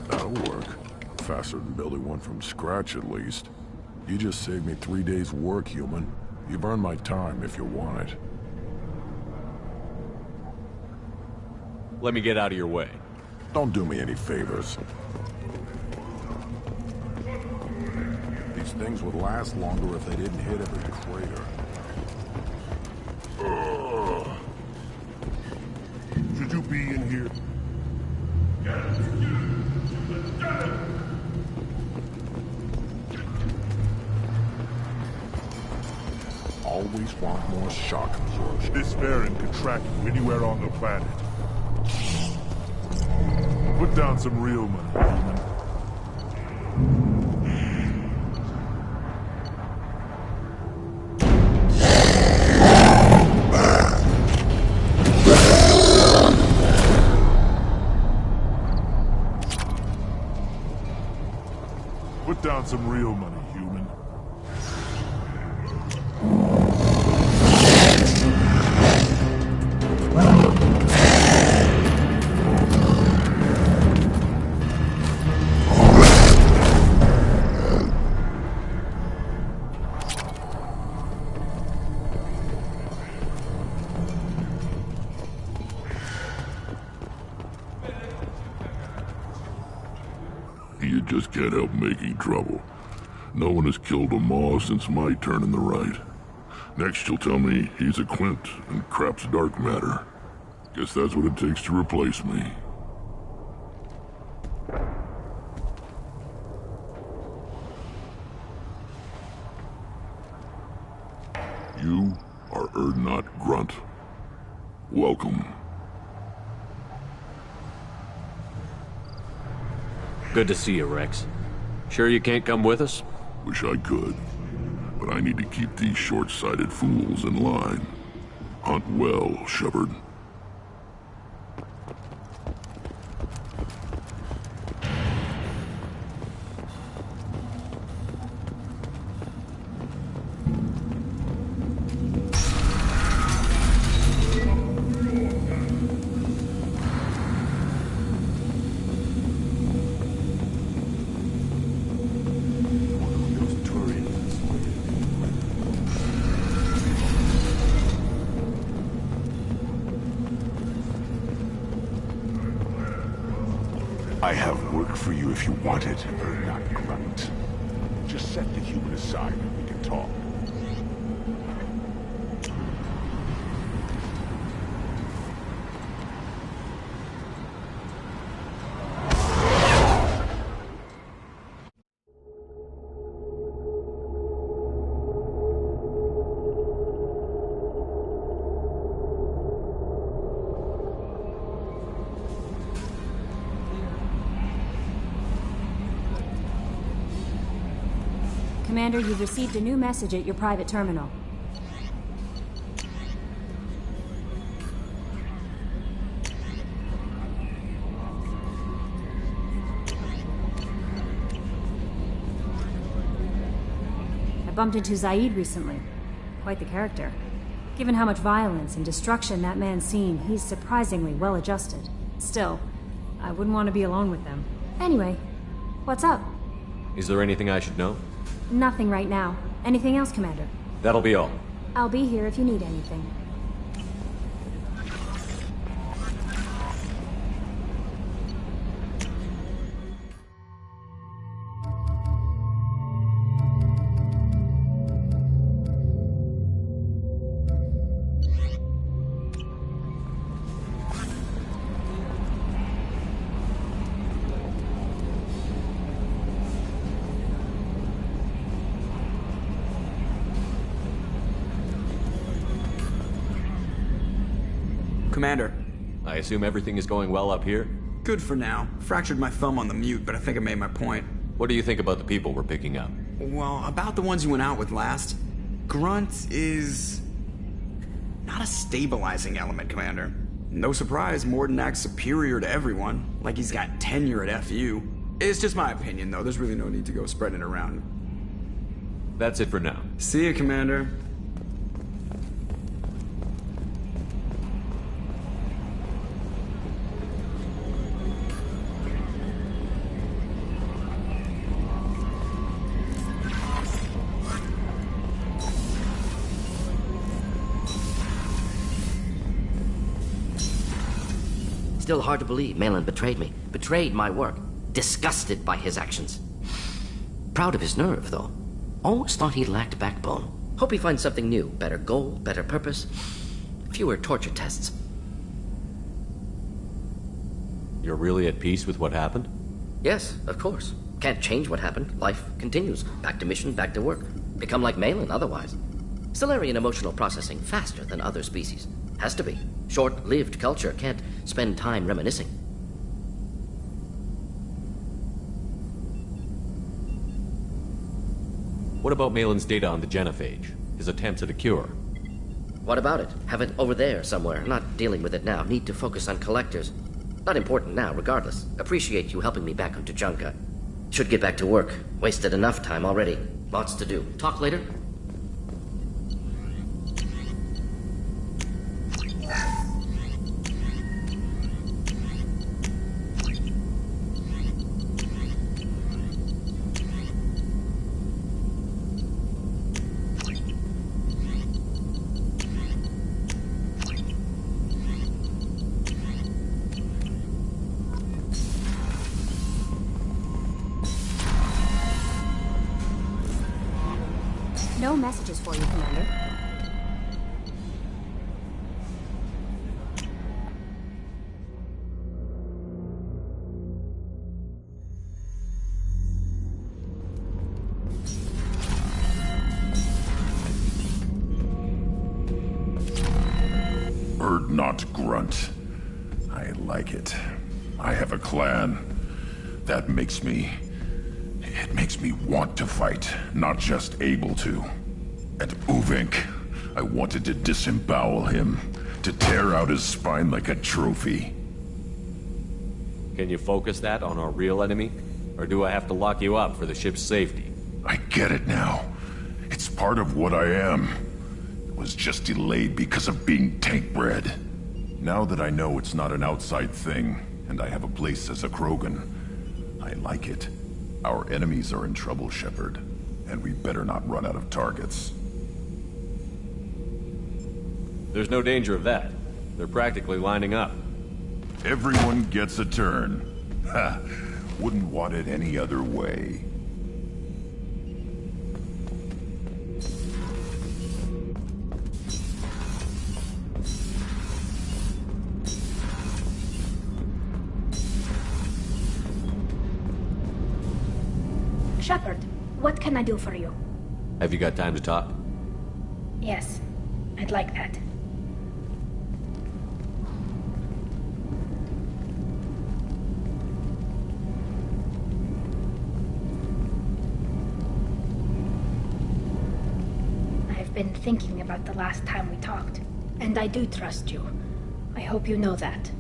That'll work. Faster than building one from scratch, at least. You just saved me 3 days' work, human. You've earned my time if you want it. Let me get out of your way. Don't do me any favors. These things would last longer if they didn't hit every crater. Should you be in here? Always want more shock absorption. This variant can track you anywhere on the planet. Put down some real money, human. Put down some real money, human. You just can't help making trouble. No one has killed a Maw since my turn in the right. Next you'll tell me he's a Quint and crap's dark matter. Guess that's what it takes to replace me. You are Urdnot Grunt. Welcome. Good to see you, Rex. Sure you can't come with us? Wish I could, but I need to keep these short-sighted fools in line. Hunt well, Shepard. I have work for you if you want it, Urdnot Grunt. Just set the human aside and we can talk. Commander, you've received a new message at your private terminal. I bumped into Zaid recently. Quite the character. Given how much violence and destruction that man's seen, he's surprisingly well adjusted. Still, I wouldn't want to be alone with them. Anyway, what's up? Is there anything I should know? Nothing right now. Anything else, Commander? That'll be all. I'll be here if you need anything. Commander. I assume everything is going well up here? Good for now. Fractured my thumb on the mute, but I think I made my point. What do you think about the people we're picking up? Well, about the ones you went out with last. Grunt is... not a stabilizing element, Commander. No surprise, Morden acts superior to everyone, like he's got tenure at FU. It's just my opinion, though. There's really no need to go spreading it around. That's it for now. See you, Commander. Still hard to believe Malin betrayed me. Betrayed my work. Disgusted by his actions. Proud of his nerve, though. Always thought he lacked backbone. Hope he finds something new. Better goal, better purpose. Fewer torture tests. You're really at peace with what happened? Yes, of course. Can't change what happened. Life continues. Back to mission, back to work. Become like Malin otherwise. Solarian emotional processing faster than other species. Has to be. Short-lived culture can't spend time reminiscing. What about Malin's data on the genophage? His attempts at a cure? What about it? Have it over there somewhere. Not dealing with it now. Need to focus on collectors. Not important now, regardless. Appreciate you helping me back on Tuchanka. Should get back to work. Wasted enough time already. Lots to do. Talk later? No messages for you, Commander. Urdnot grunt. I like it. I have a clan. That makes me... It makes me want to fight, not just able to. At Uvink, I wanted to disembowel him, to tear out his spine like a trophy. Can you focus that on our real enemy? Or do I have to lock you up for the ship's safety? I get it now. It's part of what I am. It was just delayed because of being tank-bred. Now that I know it's not an outside thing, and I have a place as a Krogan, I like it. Our enemies are in trouble, Shepard, and we better not run out of targets. There's no danger of that. They're practically lining up. Everyone gets a turn. Ha! Wouldn't want it any other way. Shepard, what can I do for you? Have you got time to talk? Yes, I'd like that. I've been thinking about the last time we talked, and I do trust you. I hope you know that.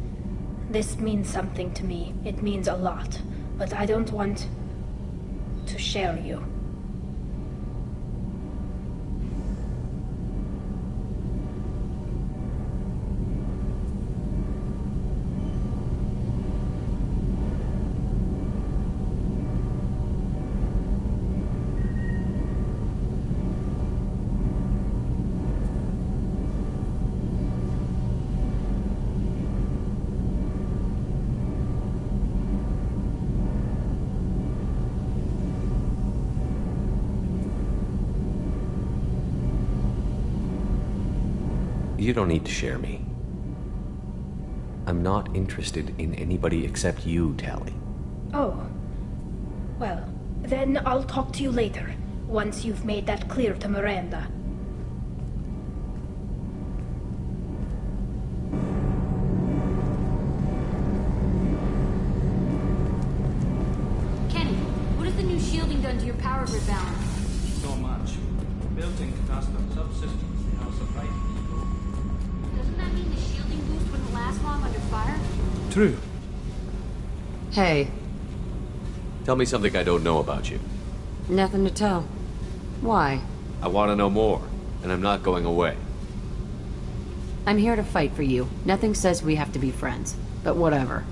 This means something to me. It means a lot, but I don't want to share you. You don't need to share me. I'm not interested in anybody except you, Tally. Oh. Well, then I'll talk to you later, once you've made that clear to Miranda. Kenny, what has the new shielding done to your power grid balance? So much. Built-in catastrophe subsystems, they are surprising. Doesn't that mean the shielding boost wouldn't last long under fire? True. Hey. Tell me something I don't know about you. Nothing to tell. Why? I want to know more, and I'm not going away. I'm here to fight for you. Nothing says we have to be friends, but whatever.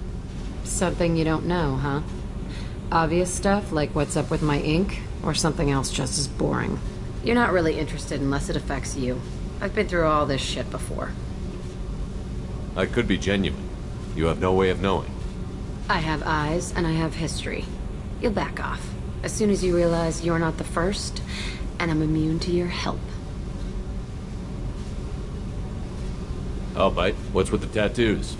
Something you don't know, huh? Obvious stuff, like what's up with my ink, or something else just as boring. You're not really interested unless it affects you. I've been through all this shit before. I could be genuine. You have no way of knowing. I have eyes, and I have history. You'll back off. As soon as you realize you're not the first, and I'm immune to your help. I'll bite. What's with the tattoos?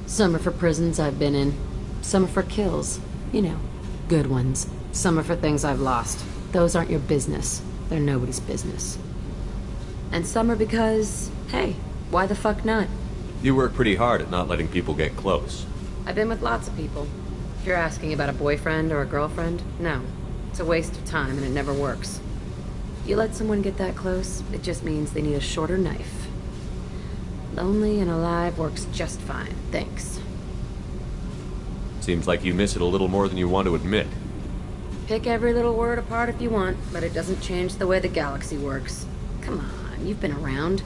Some are for prisons I've been in. Some are for kills. You know, good ones. Some are for things I've lost. Those aren't your business. They're nobody's business. And some are because, hey, why the fuck not? You work pretty hard at not letting people get close. I've been with lots of people. If you're asking about a boyfriend or a girlfriend, no. It's a waste of time and it never works. You let someone get that close, it just means they need a shorter knife. Lonely and alive works just fine, thanks. Seems like you miss it a little more than you want to admit. Pick every little word apart if you want, but it doesn't change the way the galaxy works. Come on, you've been around.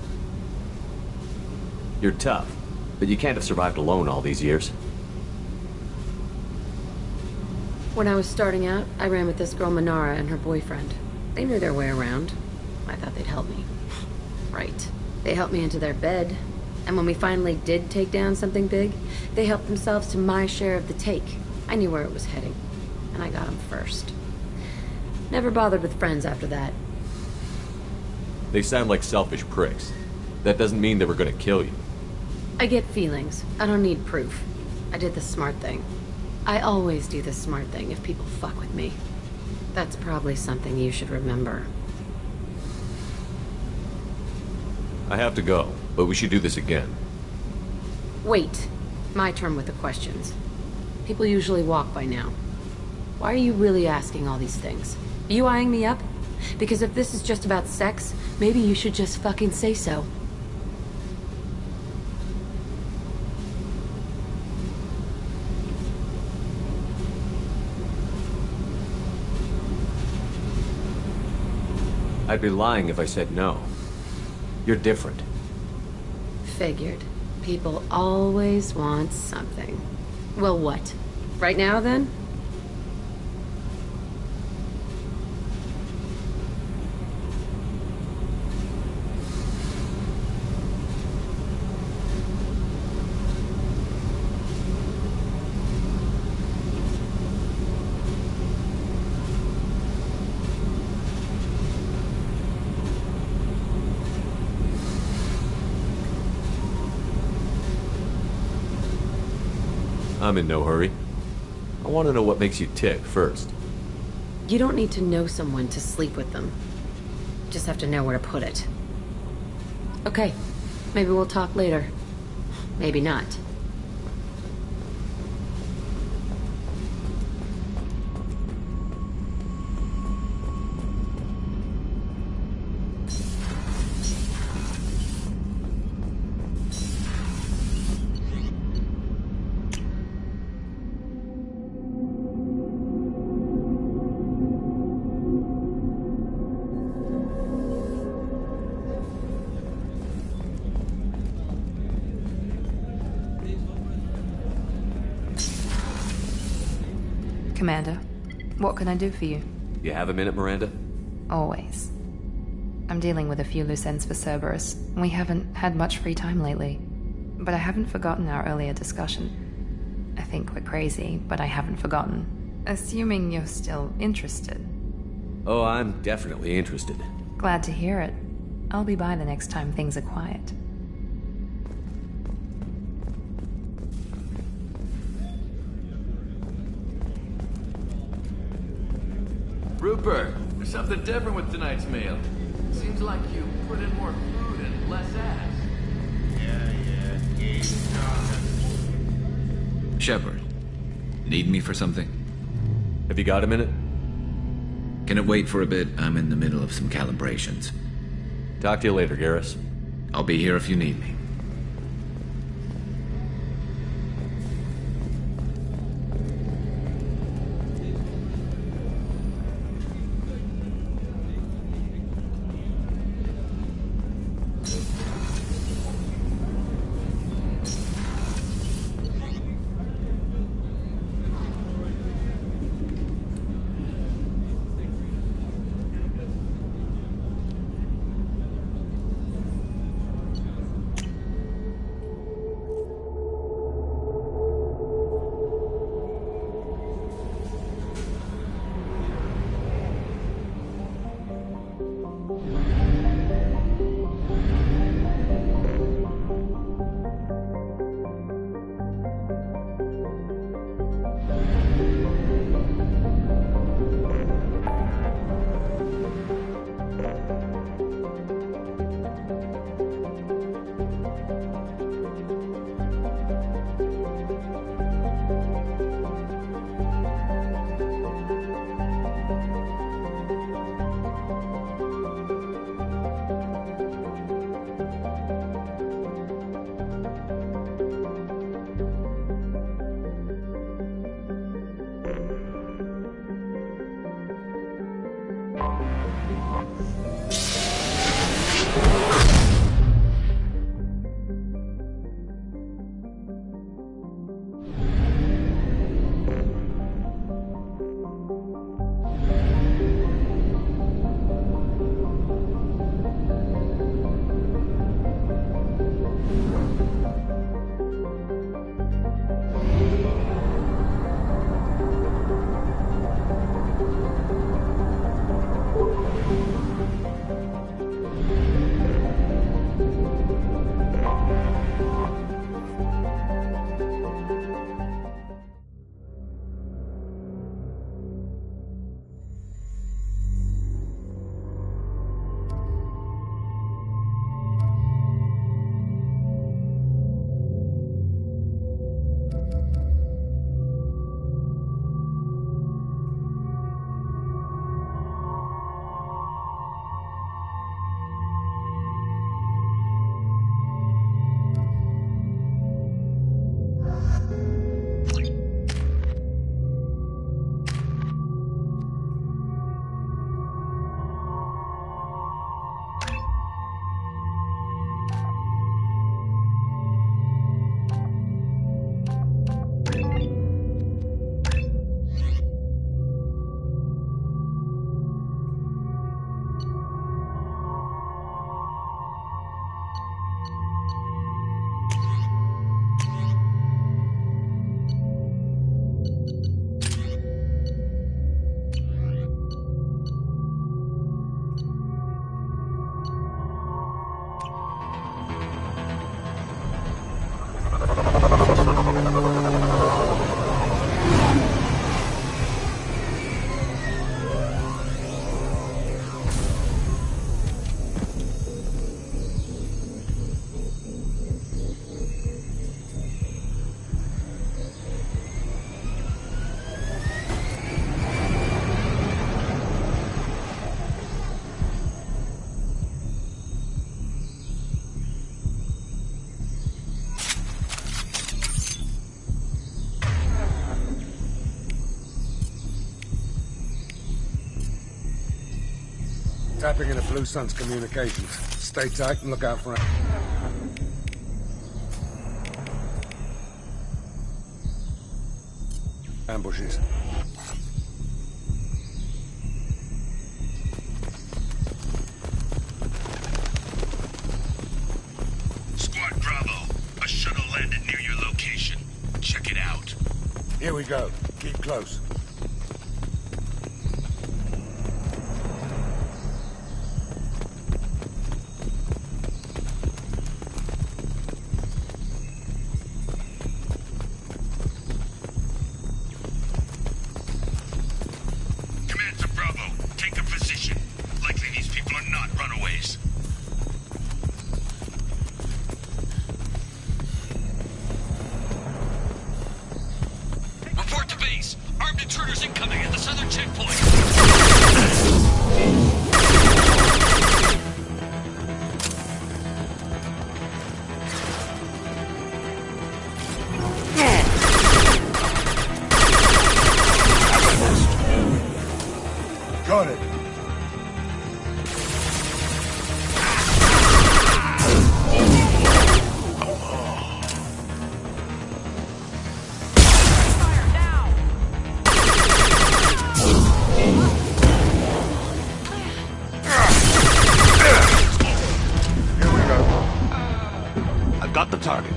You're tough, but you can't have survived alone all these years. When I was starting out, I ran with this girl Manara and her boyfriend. They knew their way around. I thought they'd help me. Right. They helped me into their bed, and when we finally did take down something big, they helped themselves to my share of the take. I knew where it was heading, and I got them first. Never bothered with friends after that. They sound like selfish pricks. That doesn't mean they were gonna kill you. I get feelings. I don't need proof. I did the smart thing. I always do the smart thing if people fuck with me. That's probably something you should remember. I have to go, but we should do this again. Wait. My turn with the questions. People usually walk by now. Why are you really asking all these things? Are you eyeing me up? Because if this is just about sex, maybe you should just fucking say so. I'd be lying if I said no. You're different. Figured. People always want something. Well, what? Right now, then? I'm in no hurry. I want to know what makes you tick first. You don't need to know someone to sleep with them. Just have to know where to put it. Okay, maybe we'll talk later. Maybe not. Commander, what can I do for you? You have a minute, Miranda? Always. I'm dealing with a few loose ends for Cerberus. We haven't had much free time lately. But I haven't forgotten our earlier discussion. I think we're crazy, but I haven't forgotten. Assuming you're still interested. Oh, I'm definitely interested. Glad to hear it. I'll be by the next time things are quiet. Rupert, there's something different with tonight's meal. Seems like you put in more food and less ass. Keep talking. Shepard, need me for something? Have you got a minute? Can it wait for a bit? I'm in the middle of some calibrations. Talk to you later, Garrus. I'll be here if you need me. Tapping into Blue Sun's communications. Stay tight and look out for ambushes. Squad Bravo, a shuttle landed near your location. Check it out. Here we go. Keep close. Got it. I've got the target.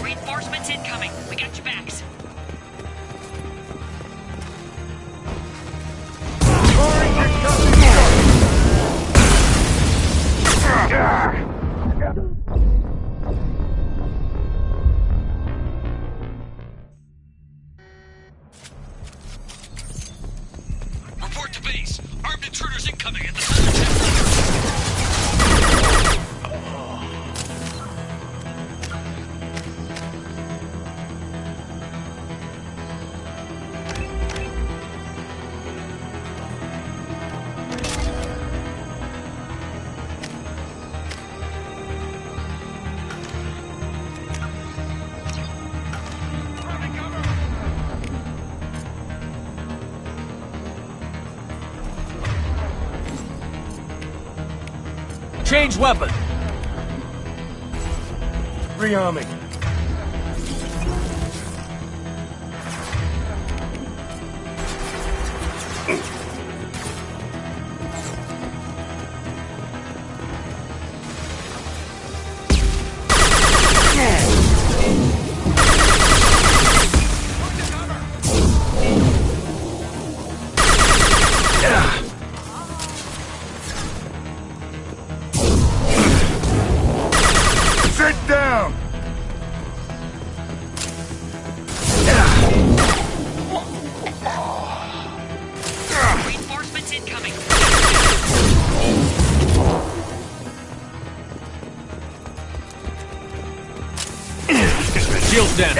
Reinforcements incoming. We got your backs. Report to base. Armed intruders incoming at the southern checkpoint. Change weapon. Rearming. Sit down! Reinforcements incoming. Shields down.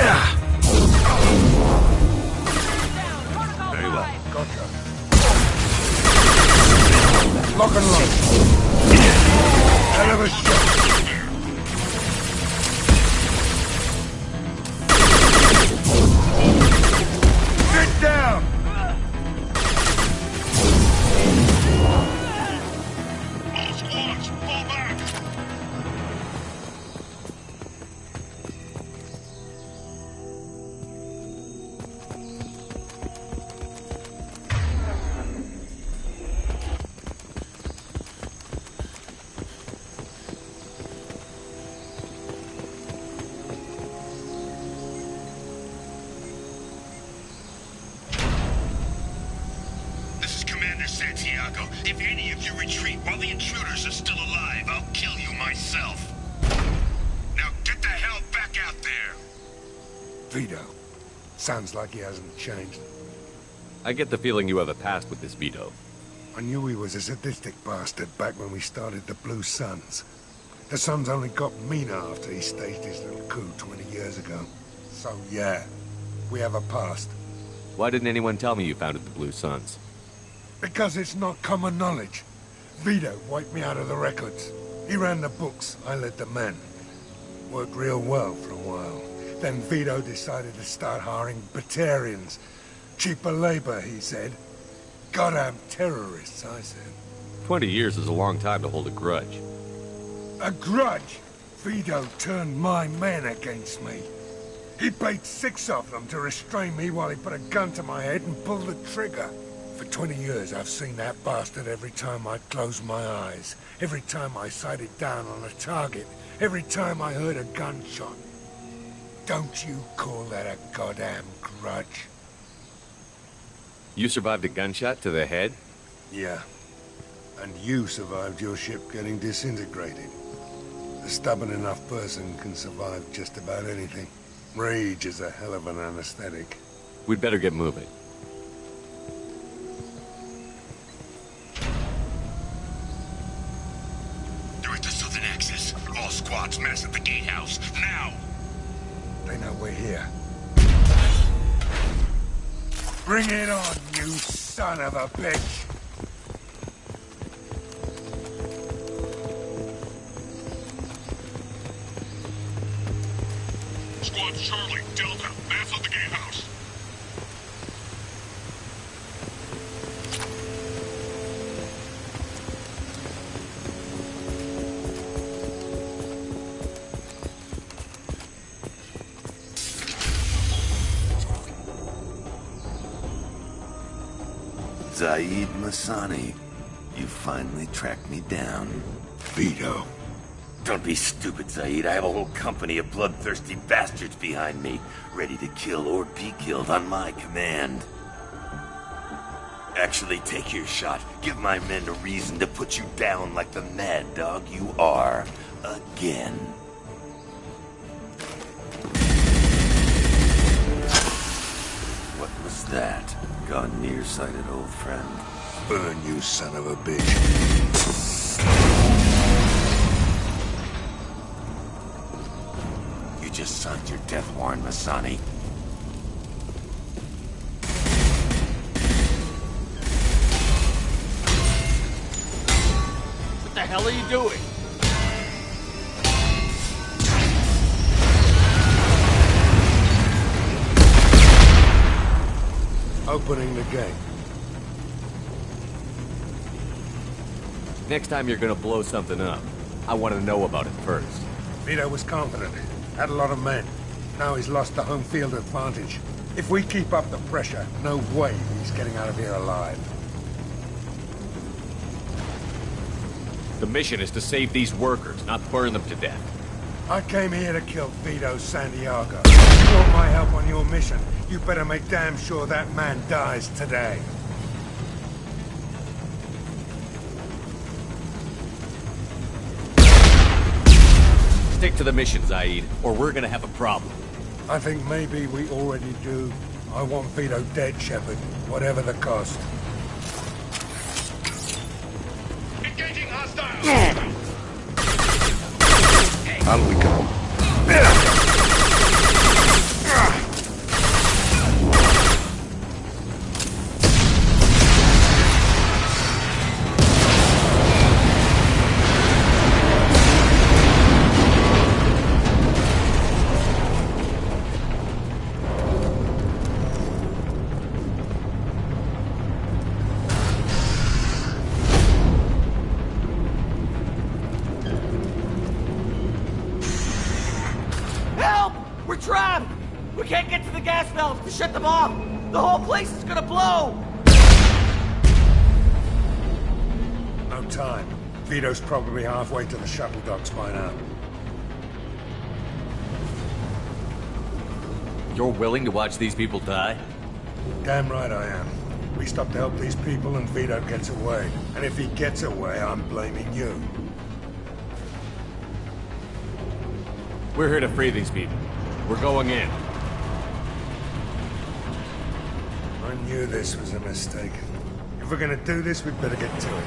Very well. Gotcha. Lock and load. Hell of a shot. Sit down! All squads, fall back! This is Commander Santiago. If any of you retreat while the intruders are still alive, I'll kill you myself. Now get the hell back out there! Vito. Sounds like he hasn't changed. I get the feeling you have a past with this Vito. I knew he was a sadistic bastard back when we started the Blue Suns. The Suns only got meaner after he staged his little coup 20 years ago. So yeah, we have a past. Why didn't anyone tell me you founded the Blue Suns? Because it's not common knowledge. Vito wiped me out of the records. He ran the books, I led the men. Worked real well for a while. Then Vito decided to start hiring Batarians. Cheaper labor, he said. Goddamn terrorists, I said. 20 years is a long time to hold a grudge. A grudge? Vito turned my men against me. He paid 6 of them to restrain me while he put a gun to my head and pulled the trigger. For 20 years, I've seen that bastard every time I closed my eyes. Every time I sighted down on a target. Every time I heard a gunshot. Don't you call that a goddamn grudge? You survived a gunshot to the head? Yeah. And you survived your ship getting disintegrated. A stubborn enough person can survive just about anything. Rage is a hell of an anesthetic. We'd better get moving. They're at the southern axis. All squads mass at the gatehouse. Now! They know we're here. Bring it on, you son of a bitch! Squad Charlie, Delta, mass at the gatehouse. Zaid Masani, you finally tracked me down. Vito. Don't be stupid, Zaid. I have a whole company of bloodthirsty bastards behind me, ready to kill or be killed on my command. Actually, take your shot. Give my men a reason to put you down like the mad dog you are. Again. What was that? Gone nearsighted, old friend. Burn, you son of a bitch. You just signed your death warrant, Masani. What the hell are you doing? Opening the gate. Next time you're gonna blow something up, I want to know about it first. Vito was confident, had a lot of men. Now he's lost the home field advantage. If we keep up the pressure, no way he's getting out of here alive. The mission is to save these workers, not burn them to death. I came here to kill Vito Santiago. If you want my help on your mission, you better make damn sure that man dies today. Stick to the mission, Zaid, or we're gonna have a problem. I think maybe we already do. I want Vito dead, Shepard, whatever the cost. Engaging hostiles! Out we go. Help! We're trapped! We can't get to the gas valves to shut them off! The whole place is gonna blow! No time. Vito's probably halfway to the shuttle docks by now. You're willing to watch these people die? Damn right I am. We stop to help these people and Vito gets away. And if he gets away, I'm blaming you. We're here to free these people. We're going in. I knew this was a mistake. If we're gonna do this, we'd better get to it.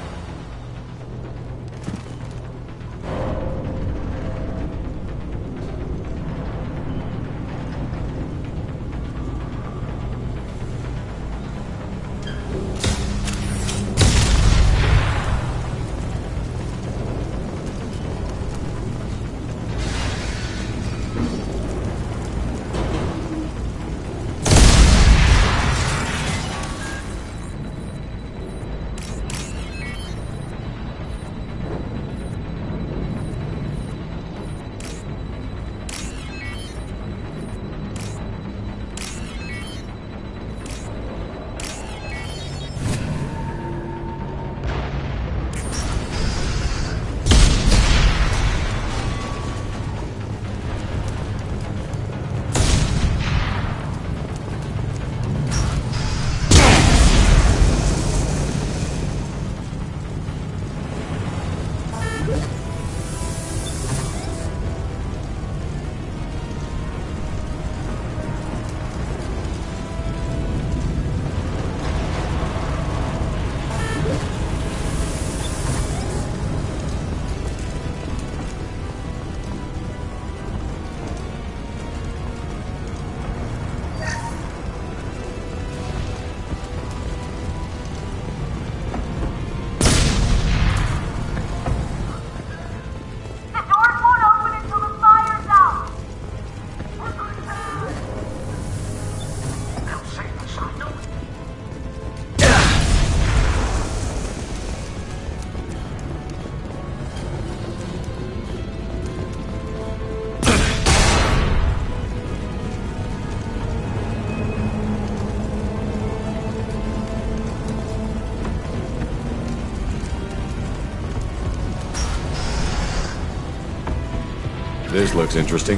This looks interesting.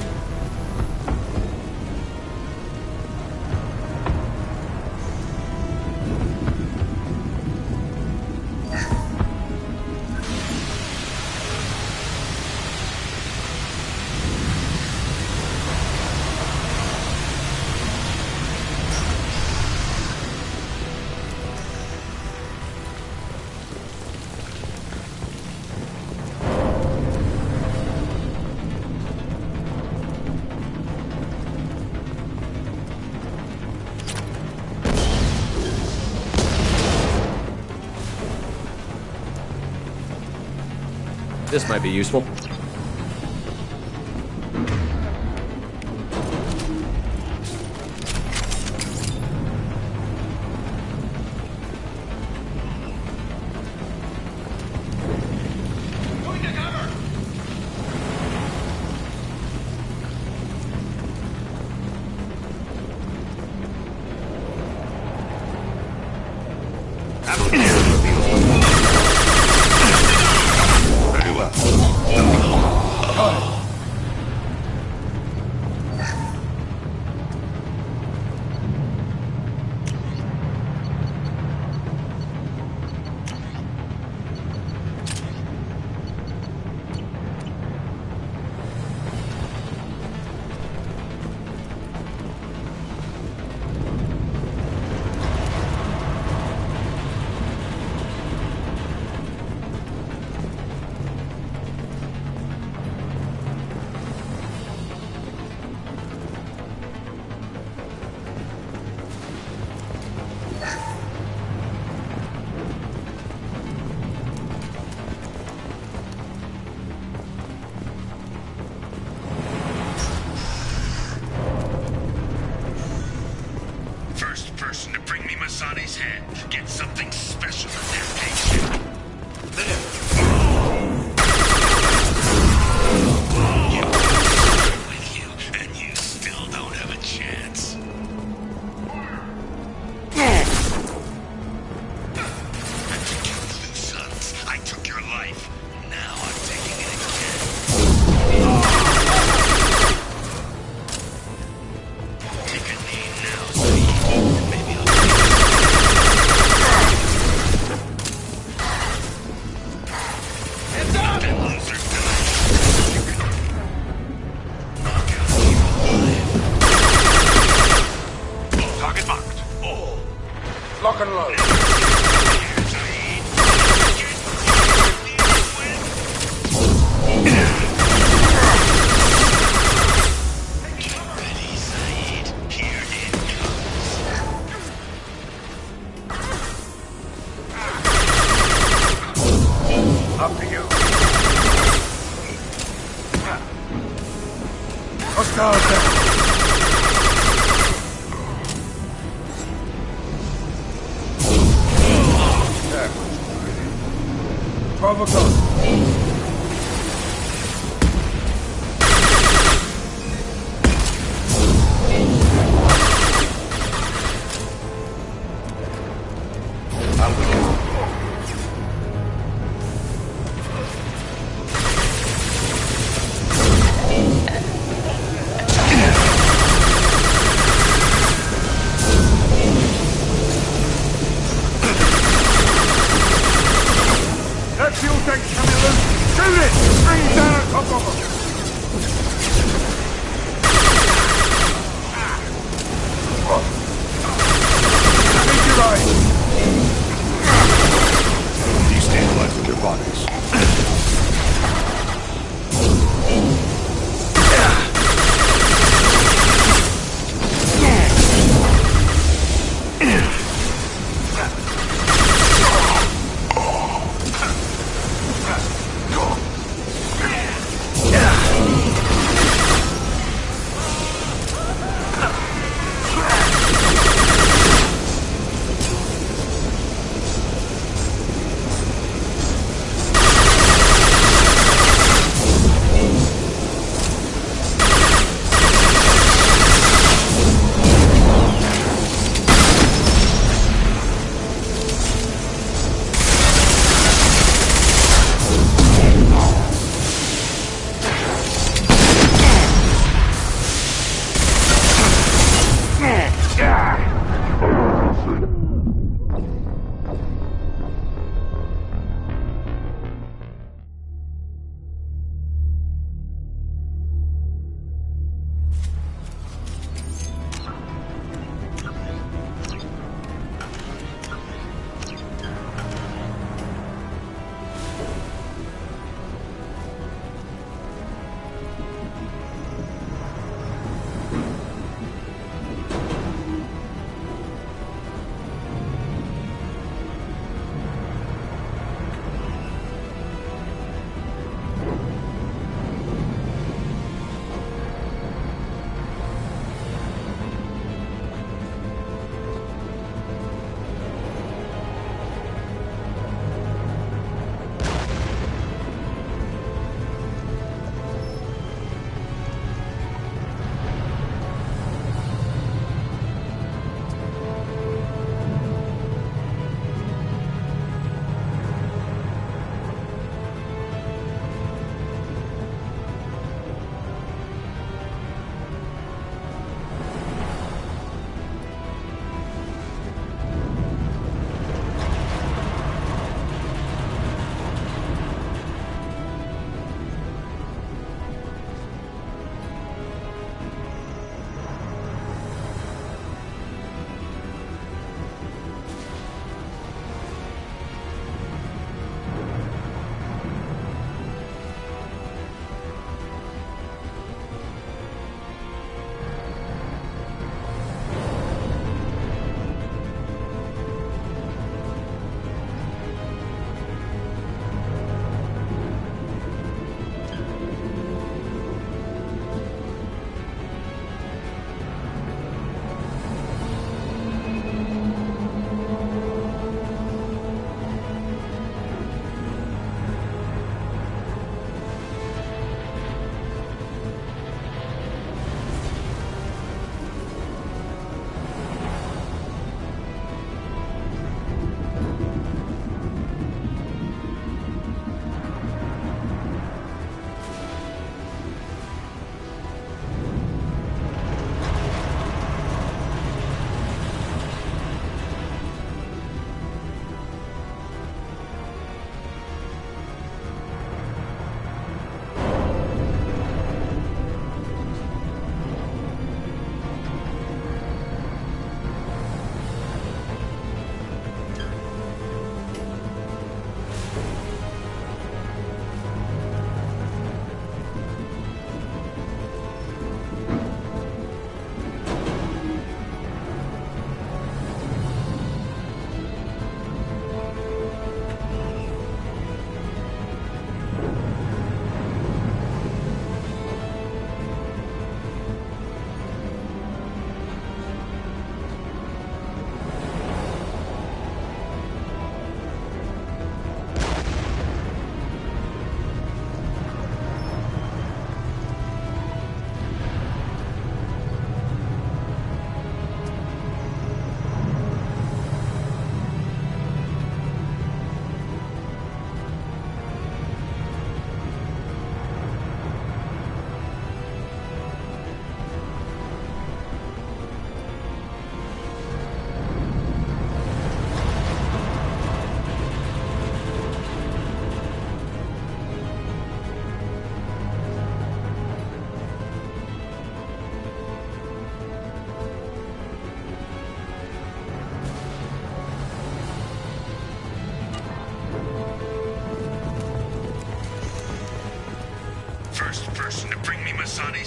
This might be useful. Going to cover! Sonny's head. Get something special in that patient. With you, and you still don't have a chance. You killed two sons. I took your life. Now I'm taking it again. Take a knee now, Saeed. Maybe I'll Heads up! That loser died. Target marked. Oh. Lock and load. Up to you. Hostiles down. That was pretty. 12 o'clock. That fuel tank's coming loose! Shoot it! Bring it down on top of them! Take your right! Destabilize their bodies.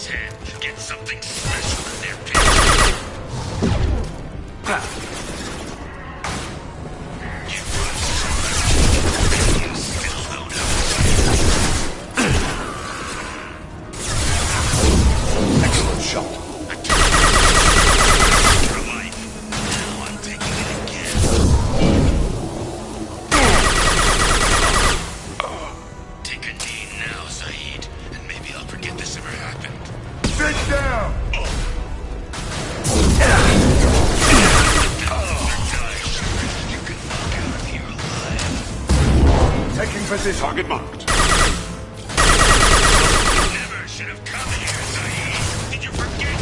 his head. Get something special in their picture. You still don't have a excellent shot. Now I'm taking it again. Take a knee now, Saeed, and maybe I'll forget this ever happened. Sit down! Taking position. Target marked. Never should have come here, Saeed. Did you forget?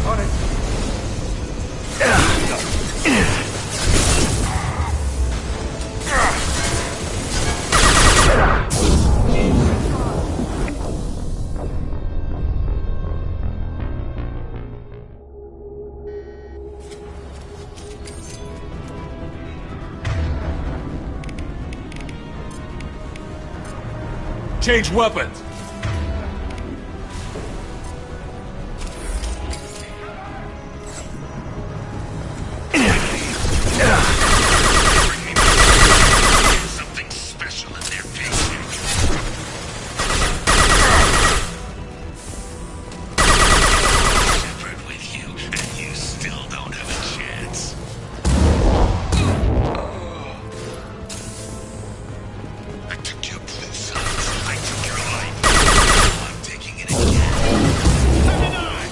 On it. Change weapons! Something special in their paycheck. Shepherd with you, and you still don't have a chance. I took your blue sons. I took your life. Now I'm taking it again. Time to die!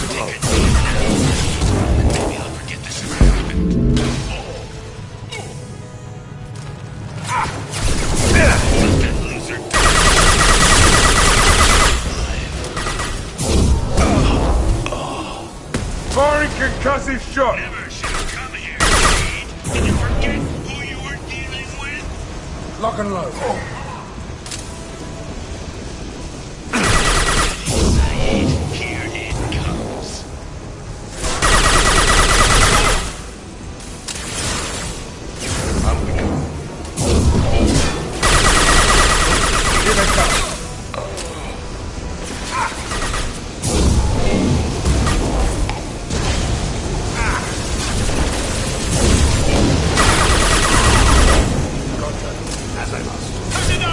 Take a knee now. Maybe I'll forget this ever happened. Let that loser Firing concussive shot. never should have come here, Saeed. Did you forget who you were dealing with? Lock and load. Saeed, here it comes. Here they come. As I must.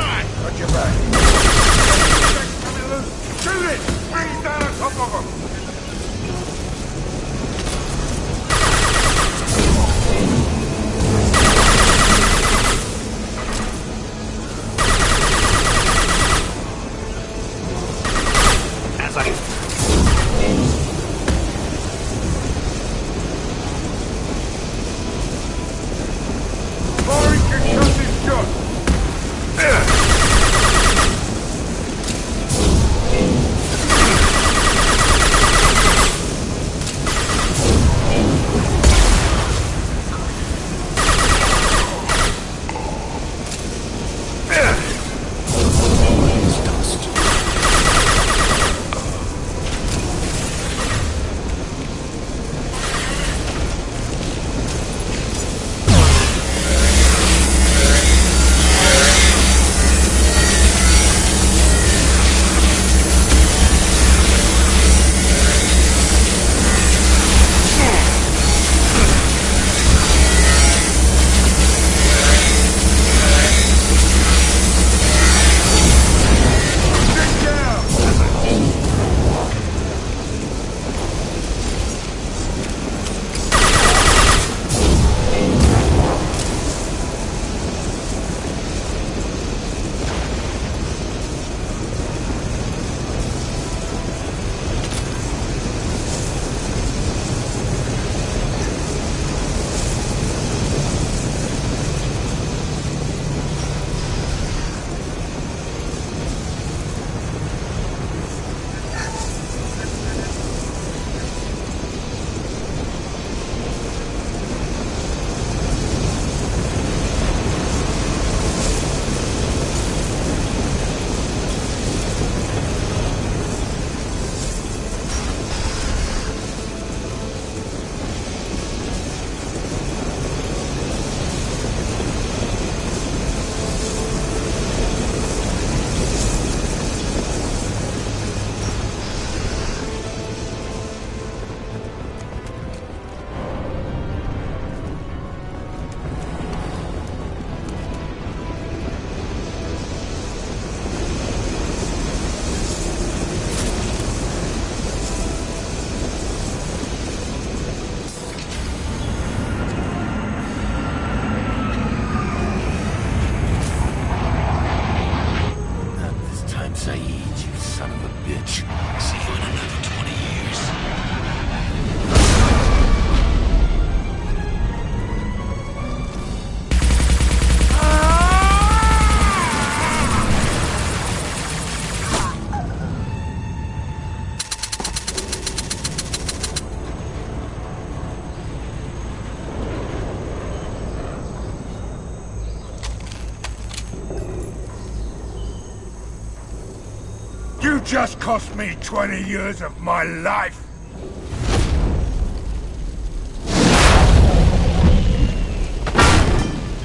just cost me 20 years of my life.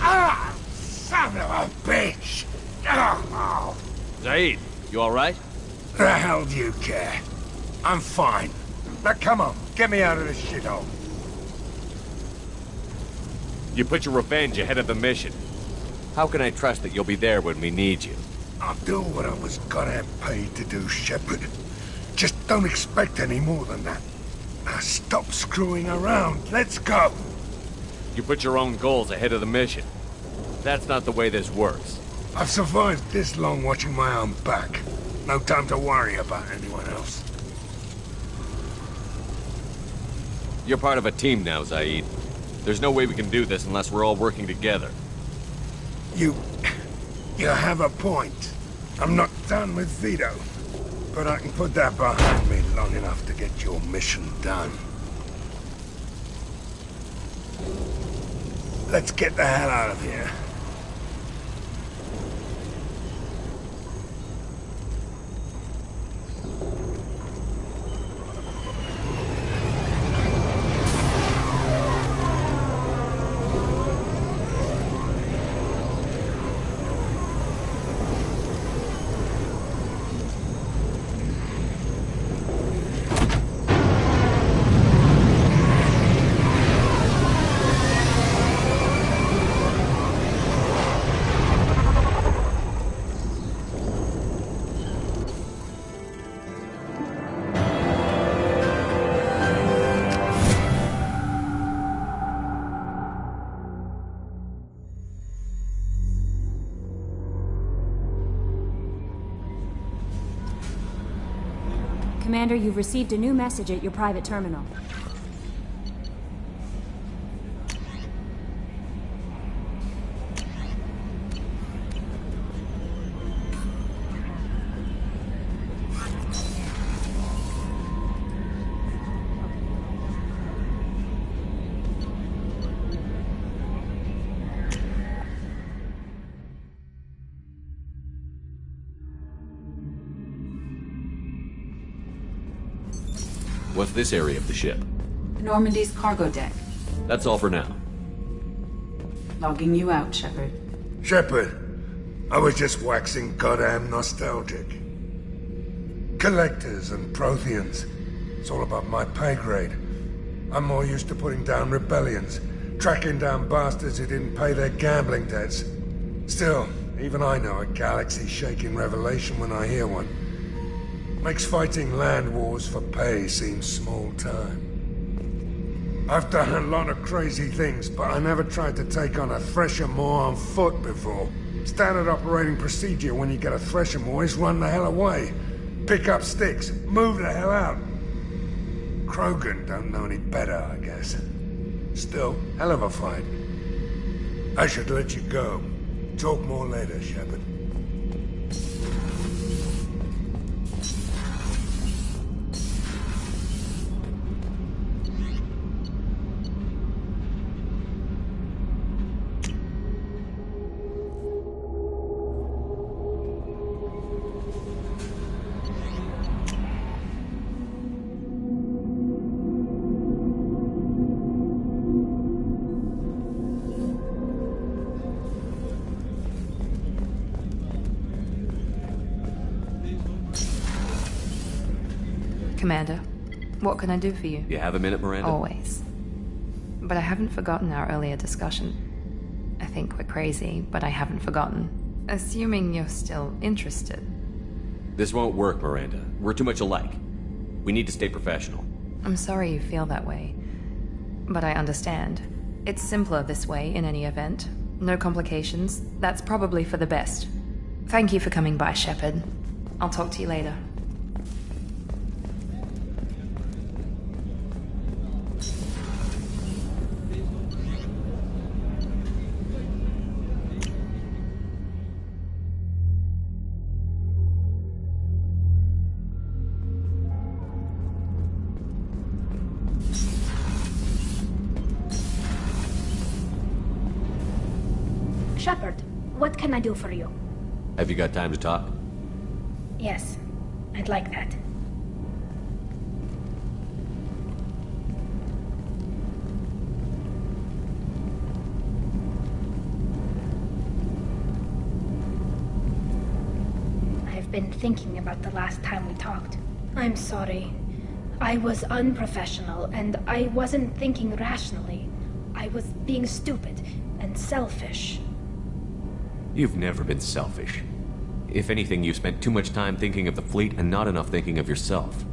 Ah! Son of a bitch! Oh. Zaid, you alright? The hell do you care? I'm fine. Now come on, get me out of this shithole. You put your revenge ahead of the mission. How can I trust that you'll be there when we need you? I'll do what I was goddamn paid to do, Shepard. Just don't expect any more than that. Now stop screwing around. Let's go. You put your own goals ahead of the mission. That's not the way this works. I've survived this long watching my own back. No time to worry about anyone else. You're part of a team now, Zaid. There's no way we can do this unless we're all working together. You have a point. I'm not done with Vito, but I can put that behind me long enough to get your mission done. Let's get the hell out of here. Commander, you've received a new message at your private terminal. What's this area of the ship? Normandy's cargo deck. That's all for now. Logging you out, Shepard. Shepard, I was just waxing goddamn nostalgic. Collectors and Protheans. It's all above my pay grade. I'm more used to putting down rebellions, tracking down bastards who didn't pay their gambling debts. Still, even I know a galaxy-shaking revelation when I hear one. Makes fighting land wars for pay seem small time. I've done a lot of crazy things, but I never tried to take on a Thresher Maw on foot before. Standard operating procedure when you get a Thresher Maw is run the hell away. Pick up sticks, move the hell out. Krogan don't know any better, I guess. Still, hell of a fight. I should let you go. Talk more later, Shepard. Commander, what can I do for you? You have a minute, Miranda? Always. But I haven't forgotten our earlier discussion. I think we're crazy, but I haven't forgotten. Assuming you're still interested. This won't work, Miranda. We're too much alike. We need to stay professional. I'm sorry you feel that way. But I understand. It's simpler this way in any event. No complications. That's probably for the best. Thank you for coming by, Shepard. I'll talk to you later. Shepard, what can I do for you? Have you got time to talk? Yes. I'd like that. I've been thinking about the last time we talked. I'm sorry. I was unprofessional, and I wasn't thinking rationally. I was being stupid and selfish. You've never been selfish. If anything, you spent too much time thinking of the fleet and not enough thinking of yourself.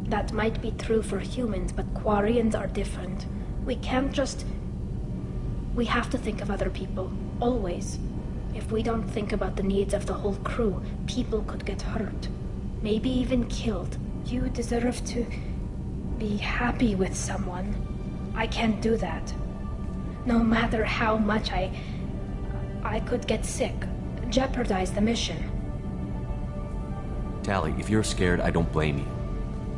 That might be true for humans, but Quarians are different. We can't just... We have to think of other people, always. If we don't think about the needs of the whole crew, people could get hurt. Maybe even killed. You deserve to be happy with someone. I can't do that. No matter how much I could get sick, jeopardize the mission. Tally, if you're scared, I don't blame you.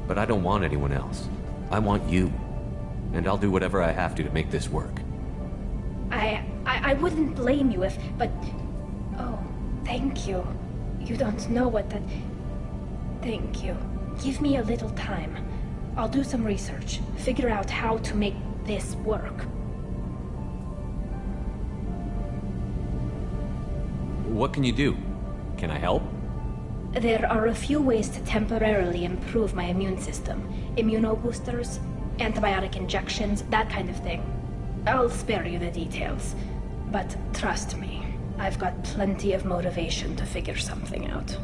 But I don't want anyone else. I want you. And I'll do whatever I have to make this work. I wouldn't blame you if... But... Oh, thank you. You don't know what that... Thank you. Give me a little time. I'll do some research. Figure out how to make this work. What can you do? Can I help? There are a few ways to temporarily improve my immune system. Immunoboosters, antibiotic injections, that kind of thing. I'll spare you the details. But trust me, I've got plenty of motivation to figure something out.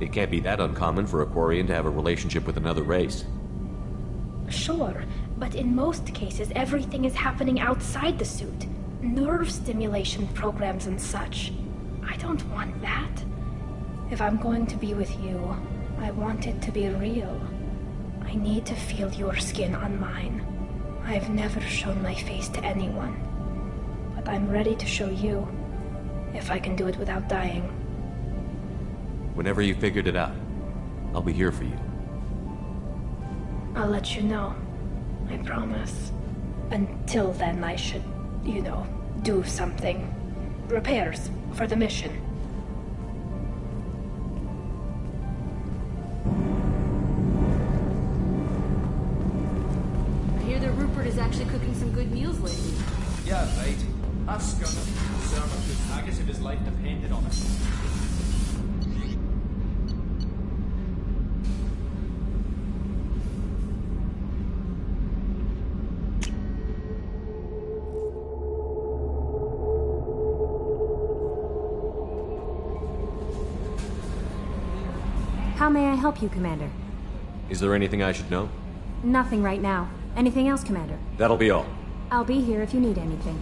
It can't be that uncommon for a Quarian to have a relationship with another race. Sure, but in most cases everything is happening outside the suit. Nerve stimulation programs and such. I don't want that. If I'm going to be with you, I want it to be real. I need to feel your skin on mine. I've never shown my face to anyone. But I'm ready to show you, if I can do it without dying. Whenever you figured it out, I'll be here for you. I'll let you know. I promise. Until then, I should, do something. Repairs for the mission. I hear that Rupert is actually cooking some good meals lately. Yeah, right. That skunk so much could haggis if his life depended on it. How may I help you, Commander? Is there anything I should know? Nothing right now. Anything else, Commander? That'll be all. I'll be here if you need anything.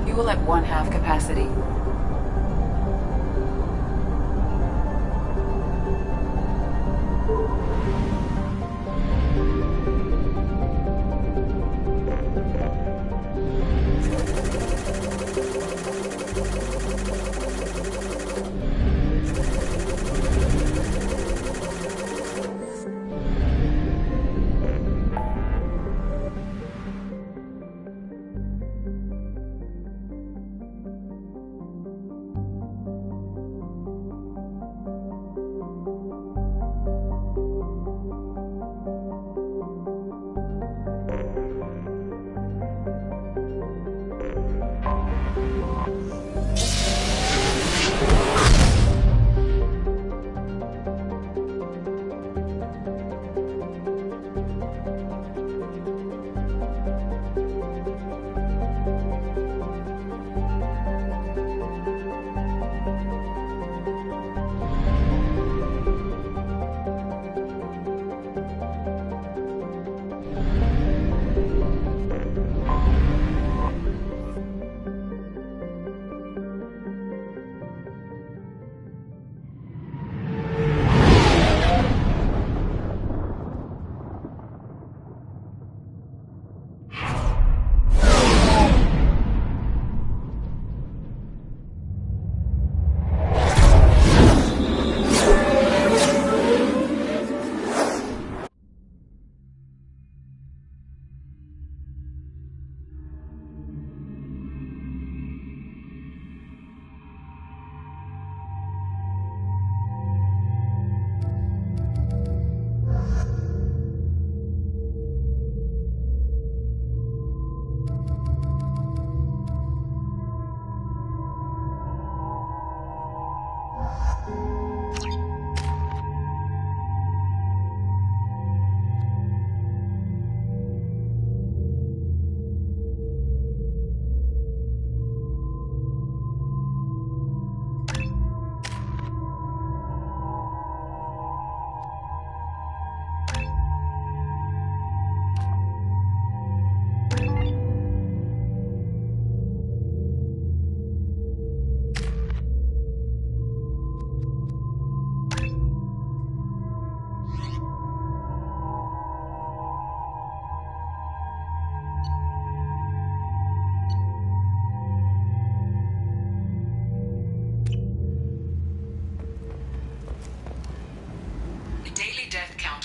Fuel at 1/2 capacity.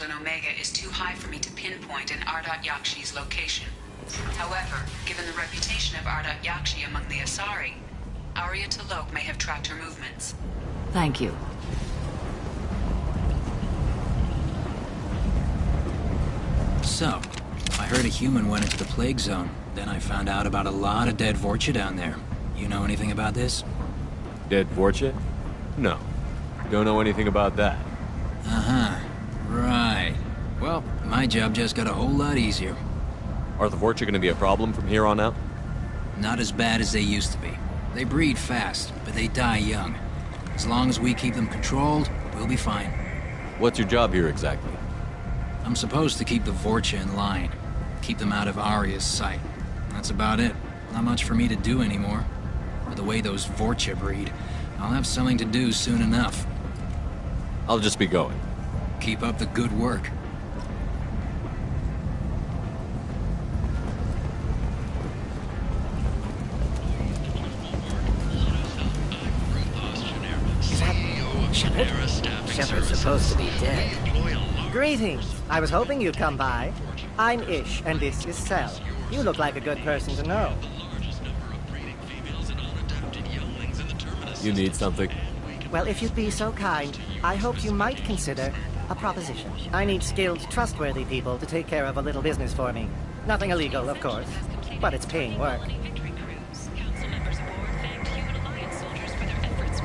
on Omega is too high for me to pinpoint an Ardat Yakshi's location. However, given the reputation of Ardat Yakshi among the Asari, Arya T'Loak may have tracked her movements. Thank you. So, I heard a human went into the plague zone. Then I found out about a lot of dead Vorcha down there. You know anything about this? Dead Vorcha? No. Don't know anything about that. Uh-huh. Right. Well, my job just got a whole lot easier. Are the Vorcha gonna be a problem from here on out? Not as bad as they used to be. They breed fast, but they die young. As long as we keep them controlled, we'll be fine. What's your job here exactly? I'm supposed to keep the Vorcha in line. Keep them out of Arya's sight. That's about it. Not much for me to do anymore. With the way those Vorcha breed, I'll have something to do soon enough. I'll just be going. Keep up the good work. Shepard's supposed to be dead. Greetings. I was hoping you'd come by. I'm Ish, and this is Cell. You look like a good person to know. You need something? Well, if you'd be so kind, I hoped you might consider a proposition. I need skilled, trustworthy people to take care of a little business for me. Nothing illegal, of course, but it's paying work.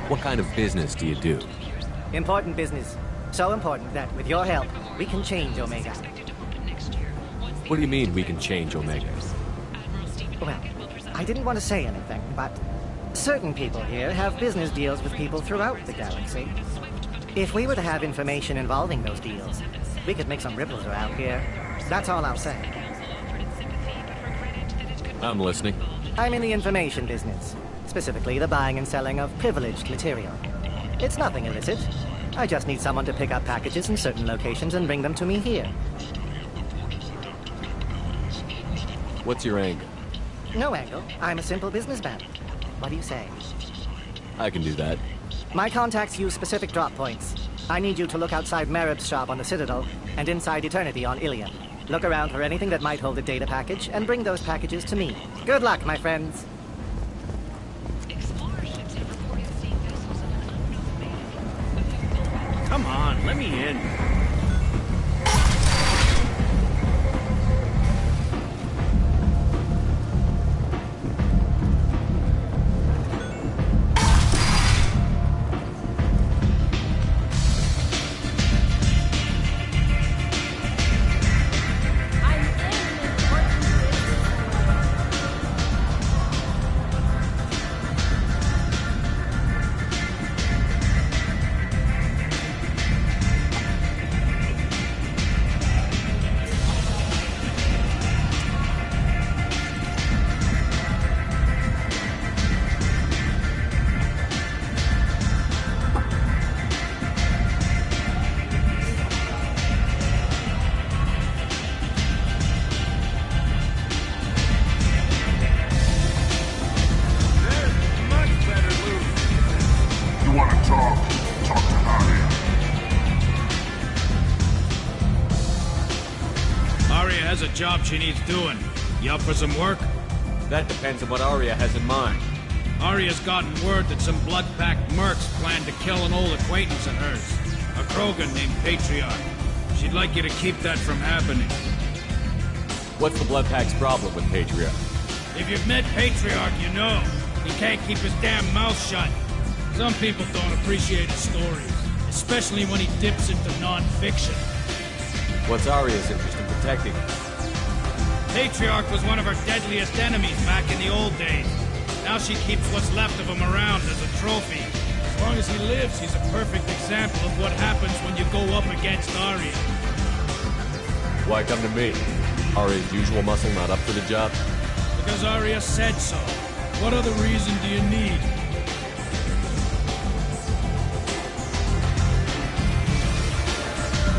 What kind of business do you do? Important business. So important that, with your help, we can change Omega. What do you mean we can change Omega? Well, I didn't want to say anything, but certain people here have business deals with people throughout the galaxy. If we were to have information involving those deals, we could make some ripples around here. That's all I'll say. I'm listening. I'm in the information business, specifically the buying and selling of privileged material. It's nothing illicit. I just need someone to pick up packages in certain locations and bring them to me here. What's your angle? No angle. I'm a simple businessman. What do you say? I can do that. My contacts use specific drop points. I need you to look outside Merib's shop on the Citadel and inside Eternity on Ilion. Look around for anything that might hold a data package and bring those packages to me. Good luck, my friends. Come on, let me in. Job she needs doing. You up for some work? That depends on what Arya has in mind. Arya's gotten word that some blood-packed mercs plan to kill an old acquaintance of hers, a Krogan named Patriarch. She'd like you to keep that from happening. What's the blood-pack's problem with Patriarch? If you've met Patriarch, you know. He can't keep his damn mouth shut. Some people don't appreciate his stories, especially when he dips into non-fiction. What's Arya's interest in protecting him? Patriarch was one of her deadliest enemies back in the old days. Now she keeps what's left of him around as a trophy. As long as he lives, he's a perfect example of what happens when you go up against Arya. Why come to me? Arya's usual muscle not up for the job? Because Arya said so. What other reason do you need?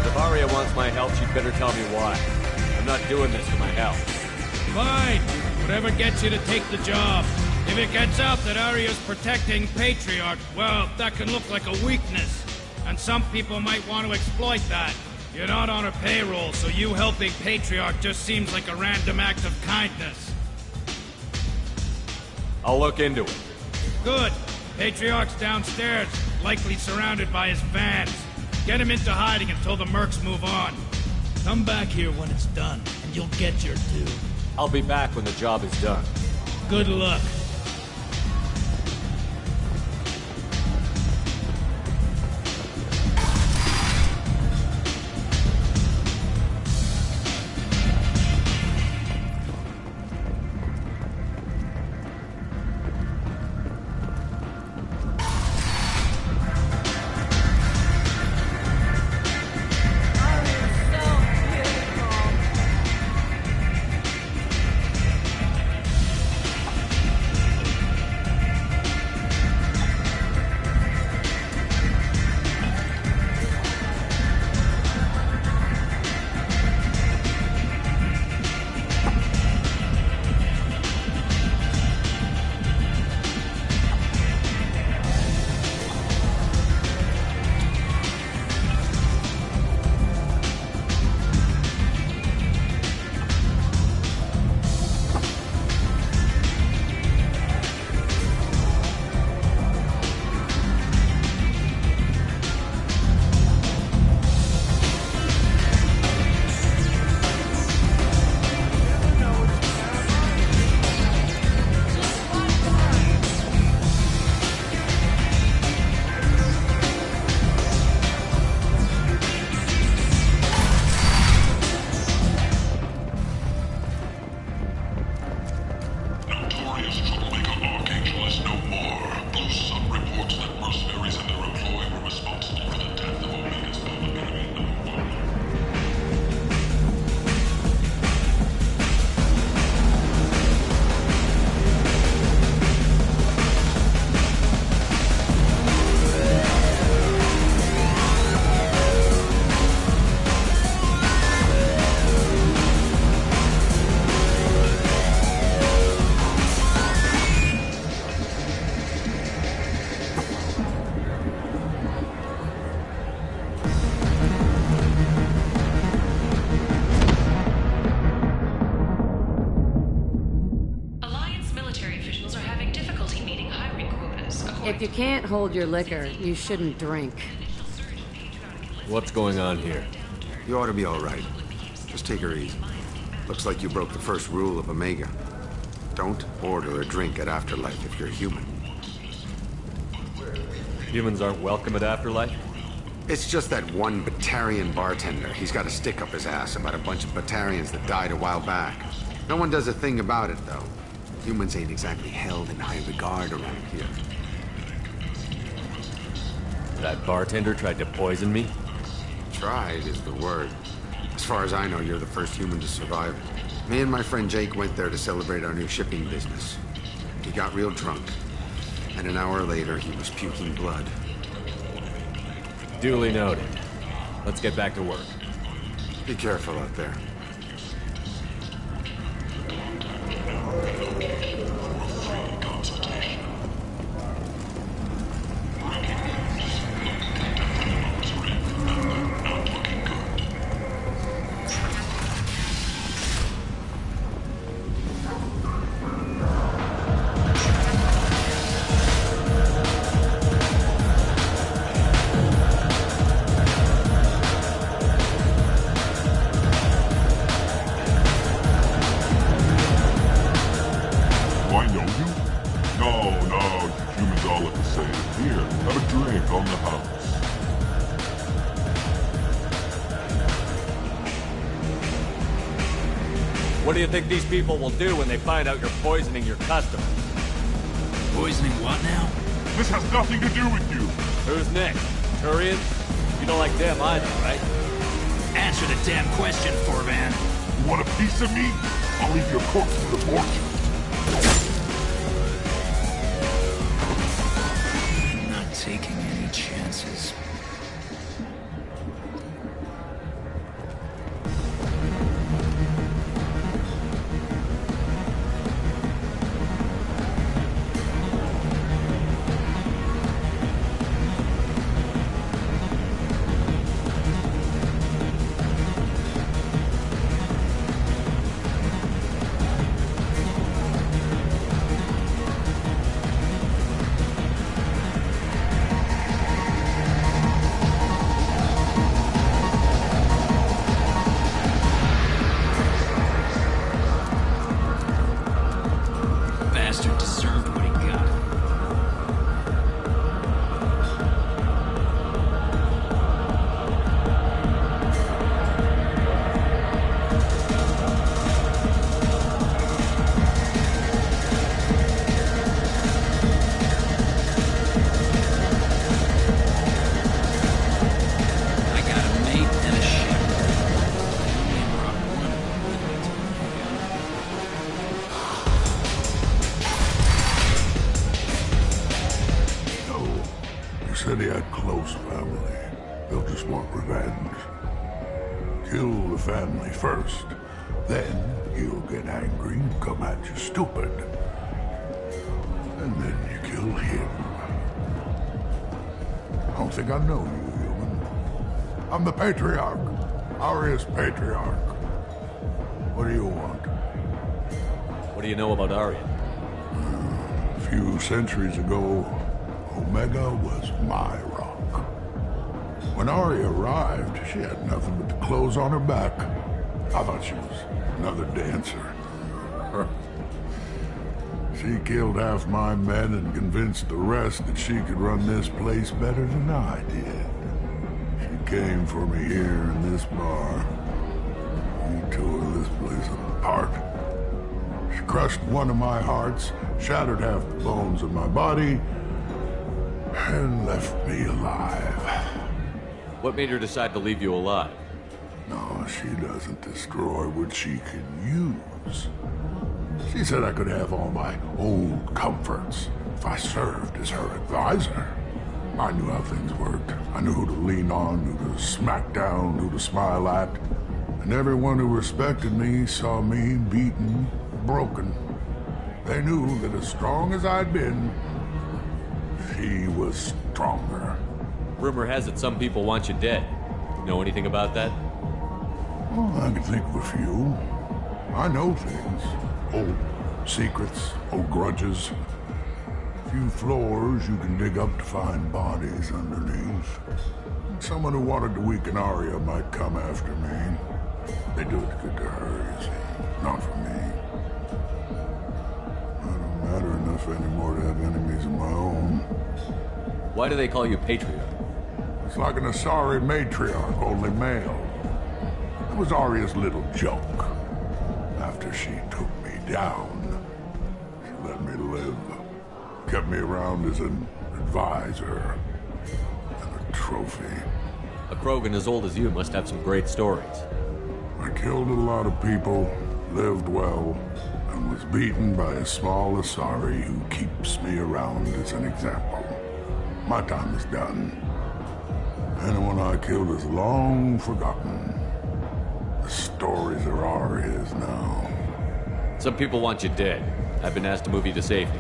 If Arya wants my help, she'd better tell me why. I'm not doing this for my health. Fine. Whatever gets you to take the job. If it gets out that Arya's protecting Patriarch, well, that can look like a weakness. And some people might want to exploit that. You're not on her payroll, so you helping Patriarch just seems like a random act of kindness. I'll look into it. Good. Patriarch's downstairs, likely surrounded by his fans. Get him into hiding until the mercs move on. Come back here when it's done, and you'll get your due. I'll be back when the job is done. Good luck. If you can't hold your liquor, you shouldn't drink. What's going on here? You ought to be all right. Just take her easy. Looks like you broke the first rule of Omega. Don't order a drink at Afterlife if you're human. Humans aren't welcome at Afterlife? It's just that one Batarian bartender. He's got a stick up his ass about a bunch of Batarians that died a while back. No one does a thing about it, though. Humans ain't exactly held in high regard around here. That bartender tried to poison me? Tried is the word. As far as I know, you're the first human to survive it. Me and my friend Jake went there to celebrate our new shipping business. He got real drunk, and an hour later he was puking blood. Duly noted. Let's get back to work. Be careful out there. What do you think these people will do when they find out you're poisoning your customers? Poisoning what now? This has nothing to do with you. Who's next? Turians? You don't like them either, right? Answer the damn question, Forvan. You want a piece of me? I'll leave your corpse to the fortune. I'm not taking any chances. just want revenge. Kill the family first. Then he'll get angry and come at you stupid. And then you kill him. I don't think I know you, human. I'm the Patriarch. Aria's Patriarch. What do you want? What do you know about Aria? A few centuries ago, Omega was my rock. When Aria arrived, she had nothing but the clothes on her back. I thought she was another dancer. She killed half my men and convinced the rest that she could run this place better than I did. She came for me here in this bar. We tore this place apart. She crushed one of my hearts, shattered half the bones of my body, and left me alive. What made her decide to leave you alive? No, she doesn't destroy what she can use. She said I could have all my old comforts if I served as her advisor. I knew how things worked. I knew who to lean on, who to smack down, who to smile at. And everyone who respected me saw me beaten, broken. They knew that as strong as I'd been, she was stronger. Rumor has it some people want you dead. Know anything about that? Well, I can think of a few. I know things. Old secrets, old grudges. A few floors you can dig up to find bodies underneath. Someone who wanted to weaken Aria might come after me. They do it good to her, you see. Not for me. I don't matter enough anymore to have enemies of my own. Why do they call you Patriarch? It's like an Asari matriarch, only male. It was Aria's little joke. After she took me down, she let me live. Kept me around as an advisor and a trophy. A Krogan as old as you must have some great stories. I killed a lot of people, lived well, and was beaten by a small Asari who keeps me around as an example. My time is done. Anyone I killed is long forgotten. The stories are Aria's now. Some people want you dead. I've been asked to move you to safety.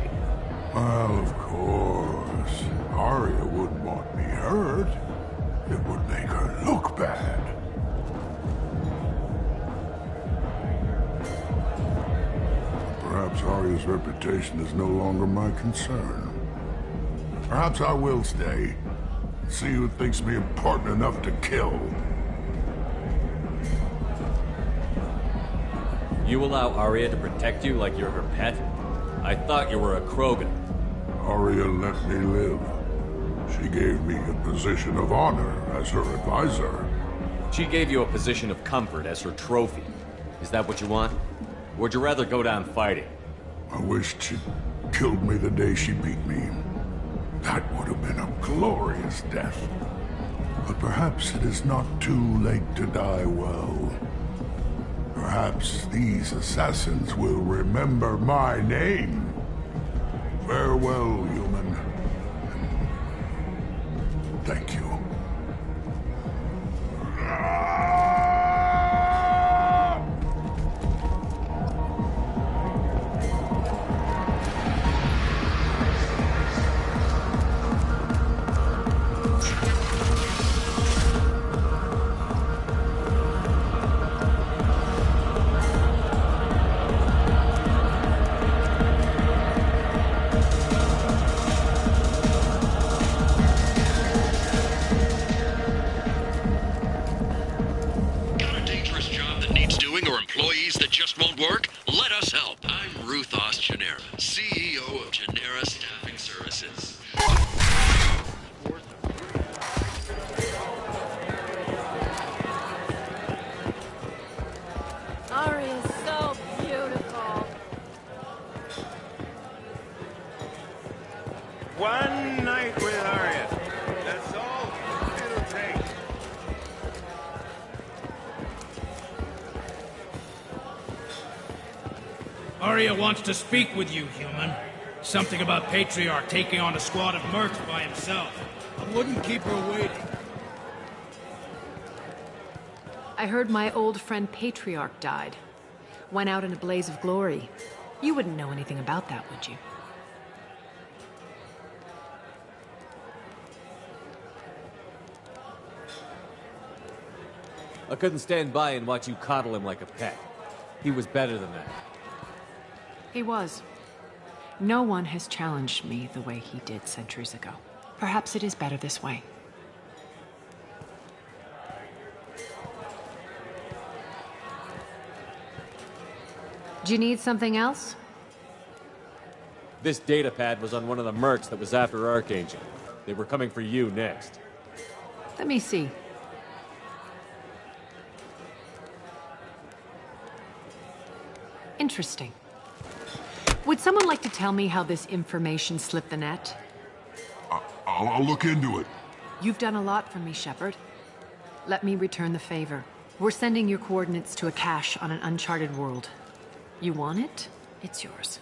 Well, of course. Aria wouldn't want me hurt. It would make her look bad. Perhaps Aria's reputation is no longer my concern. Perhaps I will stay. See who thinks me important enough to kill. You allow Aria to protect you like you're her pet? I thought you were a Krogan. Aria let me live. She gave me a position of honor as her advisor. She gave you a position of comfort as her trophy. Is that what you want? Or would you rather go down fighting? I wished she'd killed me the day she beat me. That would have been a glorious death. But perhaps it is not too late to die well. Perhaps these assassins will remember my name. Farewell, human. Thank you. Work? Let us help. I'm Ruthos Genera, CEO of Genera Staffing Services. Aria is so beautiful. One night with Aria. That's all it'll take. Aria wants to speak with you, human. Something about Patriarch taking on a squad of mercs by himself. I wouldn't keep her waiting. I heard my old friend Patriarch died. Went out in a blaze of glory. You wouldn't know anything about that, would you? I couldn't stand by and watch you coddle him like a pet. He was better than that. He was. No one has challenged me the way he did centuries ago. Perhaps it is better this way. Do you need something else? This data pad was on one of the mercs that was after Archangel. They were coming for you next. Let me see. Interesting. Would someone like to tell me how this information slipped the net? I'll look into it. You've done a lot for me, Shepard. Let me return the favor. We're sending your coordinates to a cache on an uncharted world. You want it? It's yours.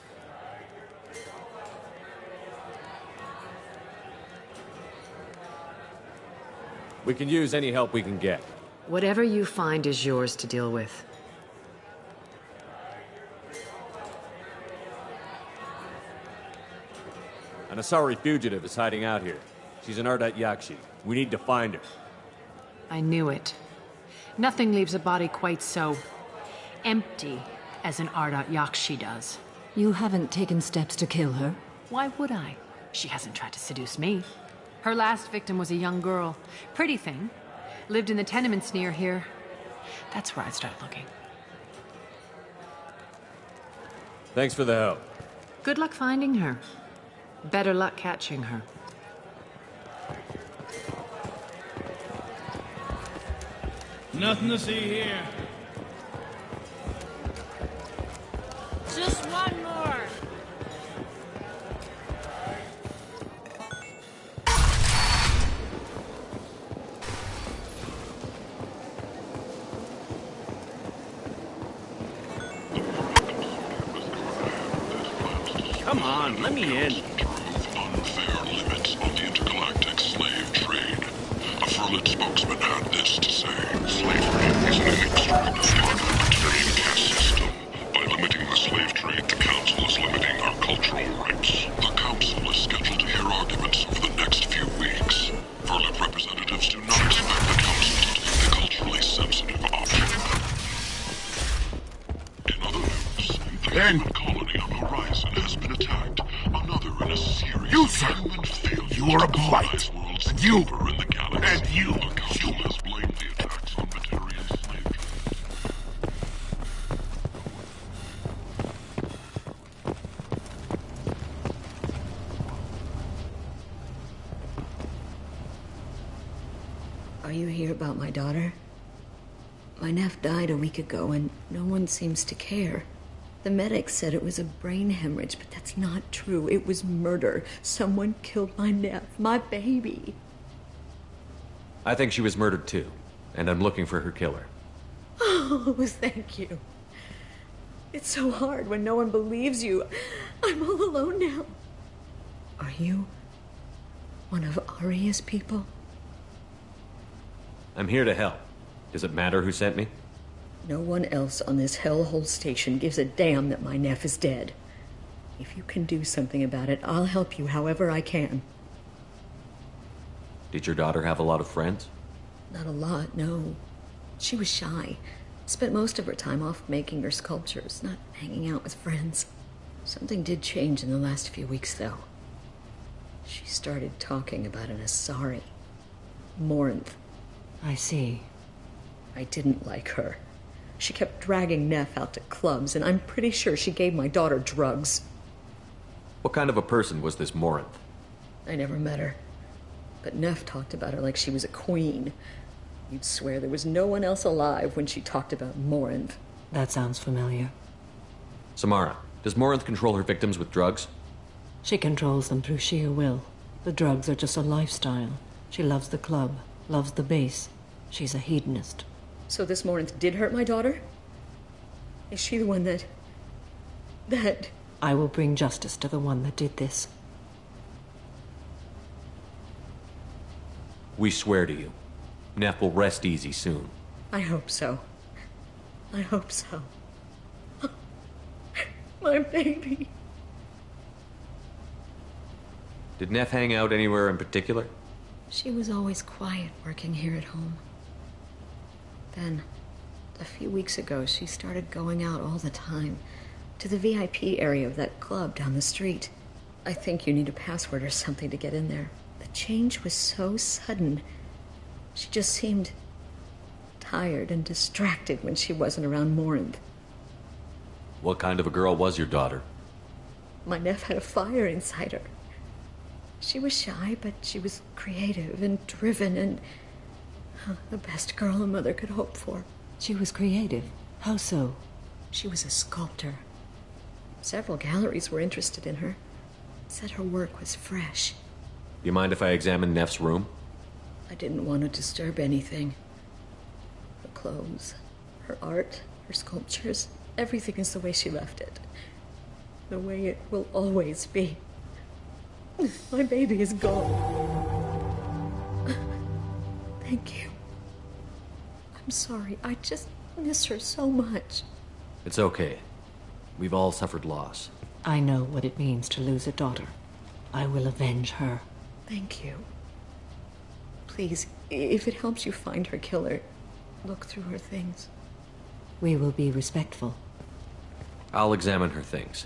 We can use any help we can get. Whatever you find is yours to deal with. An Asari fugitive is hiding out here. She's an Ardat Yakshi. We need to find her. I knew it. Nothing leaves a body quite so empty as an Ardat Yakshi does. You haven't taken steps to kill her? Why would I? She hasn't tried to seduce me. Her last victim was a young girl. Pretty thing. Lived in the tenements near here. That's where I'd start looking. Thanks for the help. Good luck finding her. Better luck catching her. Nothing to see here. Just one more. Come on, let me in. Unfair limits on the intergalactic slave trade. A Furlit spokesman had this to say. Slavery is an inextricable part of the Terran caste system. By limiting the slave trade, the Council is limiting our cultural rights. The Council is scheduled to hear arguments over the next few weeks. Furlit representatives do not expect the Council to take the culturally sensitive option. In other news, the human colony on Horizon has been attacked. Another in a series of human failures. You are a blight. And you. In the galaxy. And you. The Council has blamed the attacks on Batarian slave trade. Are you here about my daughter? My nephew died a week ago, and no one seems to care. The medics said it was a brain hemorrhage, but that's not true. It was murder. Someone killed my nephew, my baby. I think she was murdered too, and I'm looking for her killer. Oh, thank you. It's so hard when no one believes you. I'm all alone now. Are you one of Arya's people? I'm here to help. Does it matter who sent me? No one else on this hellhole station gives a damn that my nephew is dead. If you can do something about it, I'll help you however I can. Did your daughter have a lot of friends? Not a lot, no. She was shy. Spent most of her time off making her sculptures, not hanging out with friends. Something did change in the last few weeks, though. She started talking about an Asari. Morinth. I see. I didn't like her. She kept dragging Neff out to clubs, and I'm pretty sure she gave my daughter drugs. What kind of a person was this Morinth? I never met her. But Neff talked about her like she was a queen. You'd swear there was no one else alive when she talked about Morinth. That sounds familiar. Samara, does Morinth control her victims with drugs? She controls them through sheer will. The drugs are just a lifestyle. She loves the club, loves the base. She's a hedonist. So this Morinth did hurt my daughter? Is she the one that... I will bring justice to the one that did this. We swear to you. Neff will rest easy soon. I hope so. I hope so. My baby. Did Neff hang out anywhere in particular? She was always quiet working here at home. Then, a few weeks ago, she started going out all the time to the VIP area of that club down the street. I think you need a password or something to get in there. The change was so sudden. She just seemed tired and distracted when she wasn't around Morinth. What kind of a girl was your daughter? My Neff had a fire inside her. She was shy, but she was creative and driven and the best girl a mother could hope for. She was creative? How so? She was a sculptor. Several galleries were interested in her. Said her work was fresh. You mind if I examine Neff's room? I didn't want to disturb anything. Her clothes, her art, her sculptures, everything is the way she left it. The way it will always be. My baby is gone. Thank you. I'm sorry. I just miss her so much. It's okay. We've all suffered loss. I know what it means to lose a daughter. I will avenge her. Thank you. Please, if it helps you find her killer, look through her things. We will be respectful. I'll examine her things.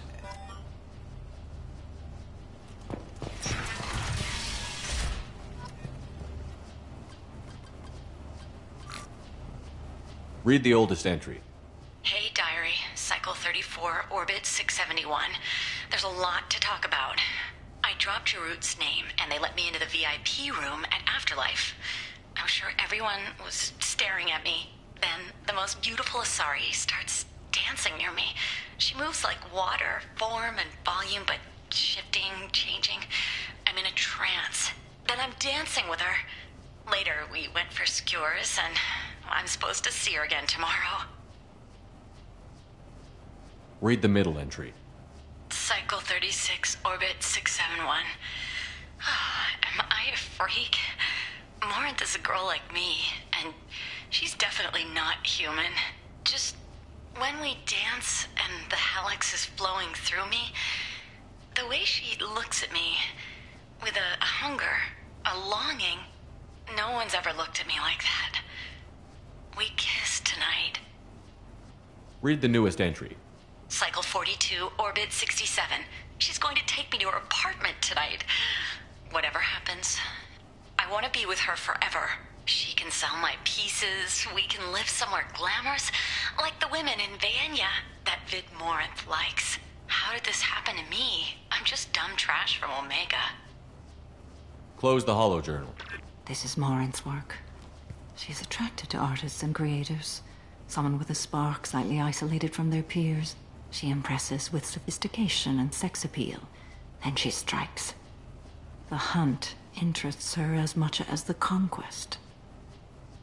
Read the oldest entry. Hey, Diary. Cycle 34, Orbit 671. There's a lot to talk about. I dropped Jarut's name, and they let me into the VIP room at Afterlife. I was sure everyone was staring at me. Then the most beautiful Asari starts dancing near me. She moves like water, form and volume, but shifting, changing. I'm in a trance. Then I'm dancing with her. Later, we went for skewers, and I'm supposed to see her again tomorrow. Read the middle entry. Cycle 36, Orbit 671. Am I a freak? Morinth is a girl like me, and she's definitely not human. Just when we dance and the Helix is flowing through me, the way she looks at me with a hunger, a longing, no one's ever looked at me like that. We kissed tonight. Read the newest entry. Cycle 42, Orbit 67. She's going to take me to her apartment tonight. Whatever happens, I want to be with her forever. She can sell my pieces. We can live somewhere glamorous, like the women in Vanya that Vid Morinth likes. How did this happen to me? I'm just dumb trash from Omega. Close the holo journal. This is Morinth's work. She's attracted to artists and creators. Someone with a spark, slightly isolated from their peers. She impresses with sophistication and sex appeal. Then she strikes. The hunt interests her as much as the conquest.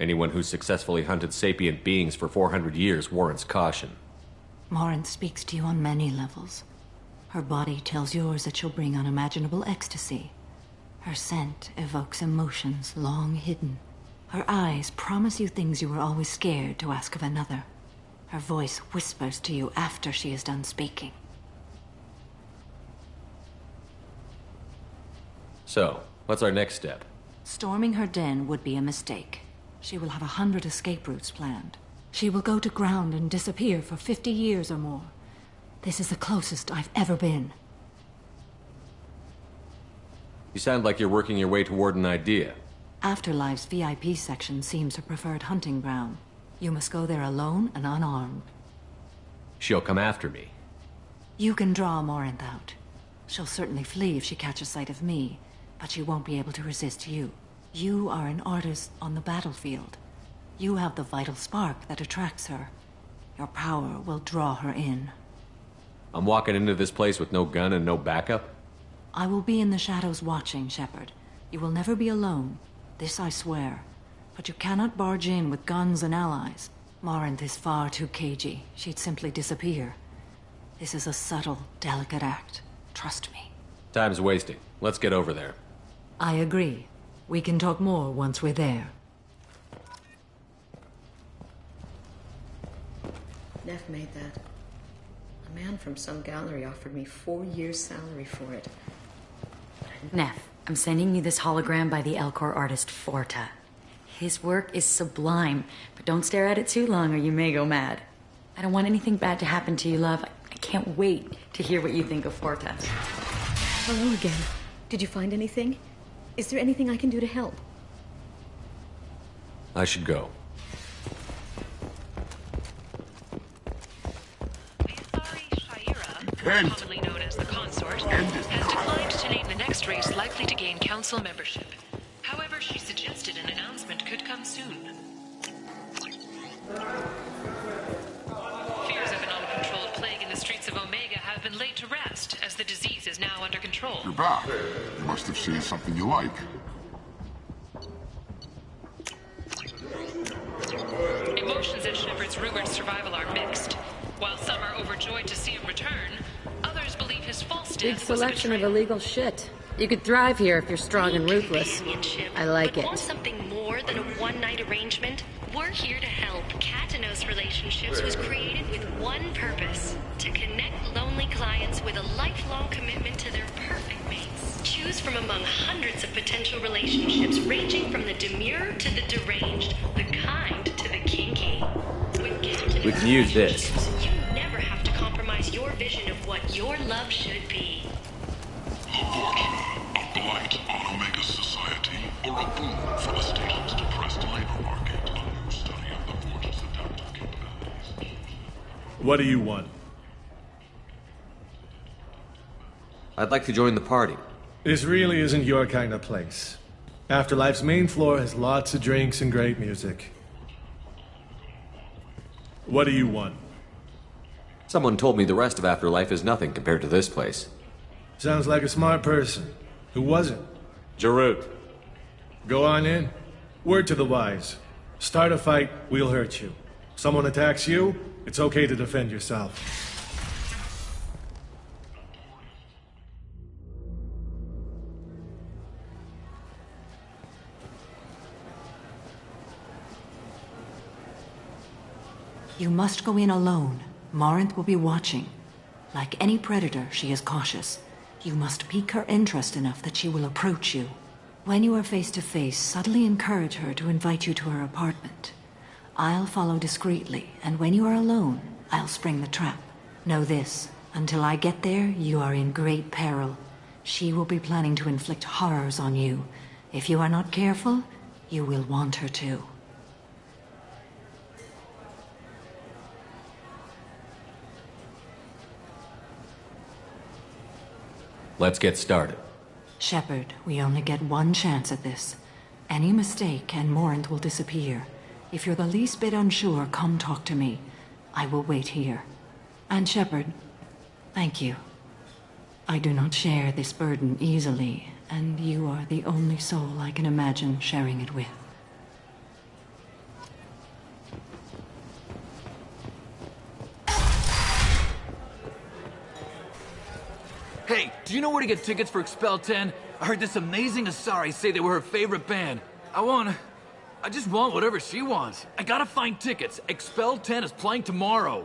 Anyone who's successfully hunted sapient beings for 400 years warrants caution. Morinth speaks to you on many levels. Her body tells yours that she'll bring unimaginable ecstasy. Her scent evokes emotions long hidden. Her eyes promise you things you were always scared to ask of another. Her voice whispers to you after she is done speaking. So, what's our next step? Storming her den would be a mistake. She will have 100 escape routes planned. She will go to ground and disappear for 50 years or more. This is the closest I've ever been. You sound like you're working your way toward an idea. Afterlife's VIP section seems her preferred hunting ground. You must go there alone and unarmed. She'll come after me. You can draw Morinth out. She'll certainly flee if she catches sight of me, but she won't be able to resist you. You are an artist on the battlefield. You have the vital spark that attracts her. Your power will draw her in. I'm walking into this place with no gun and no backup? I will be in the shadows watching, Shepard. You will never be alone. This I swear. But you cannot barge in with guns and allies. Morinth is far too cagey. She'd simply disappear. This is a subtle, delicate act. Trust me. Time's wasting. Let's get over there. I agree. We can talk more once we're there. Neff made that. A man from some gallery offered me 4 years' salary for it. Neff, I'm sending you this hologram by the Elcor artist Forta. His work is sublime, but don't stare at it too long or you may go mad. I don't want anything bad to happen to you, love. I can't wait to hear what you think of Forta. Hello again. Did you find anything? Is there anything I can do to help? I should go. Commonly known as the Consort, has declined to name the next race likely to gain council membership. However, she suggested an announcement could come soon. Fears of an uncontrolled plague in the streets of Omega have been laid to rest, as the disease is now under control. You're back. You must have seen something you like. Emotions at Shepard's rumored survival are mixed. While some are overjoyed to see him return, others believe his false Big death was a selection of betrayal. illegal shit. You could thrive here if you're strong and ruthless. I like Want it. something more than a one-night arrangement? We're here to help. Katanos Relationships was created with one purpose: to connect lonely clients with a lifelong commitment to their perfect mates. Choose from among hundreds of potential relationships, ranging from the demure to the deranged, the kind to the kinky. With Katanos We can use this. you never have to compromise your vision of what your love should be. A blight on Omega society, or a boom for the station's depressed labor market. A new study of the Forge's adaptive capabilities. What do you want? I'd like to join the party. This really isn't your kind of place. Afterlife's main floor has lots of drinks and great music. What do you want? Someone told me the rest of Afterlife is nothing compared to this place. Sounds like a smart person. Who was it? Jarut. Go on in. Word to the wise. Start a fight, we'll hurt you. Someone attacks you, it's okay to defend yourself. You must go in alone. Morinth will be watching. Like any predator, she is cautious. You must pique her interest enough that she will approach you. When you are face to face, subtly encourage her to invite you to her apartment. I'll follow discreetly, and when you are alone, I'll spring the trap. Know this, until I get there, you are in great peril. She will be planning to inflict horrors on you. If you are not careful, you will want her to. Let's get started. Shepard, we only get one chance at this. Any mistake and Morinth will disappear. If you're the least bit unsure, come talk to me. I will wait here. And Shepard, thank you. I do not share this burden easily, and you are the only soul I can imagine sharing it with. Hey, do you know where to get tickets for Expel 10? I heard this amazing Asari say they were her favorite band. I just want whatever she wants. I gotta find tickets. Expel 10 is playing tomorrow.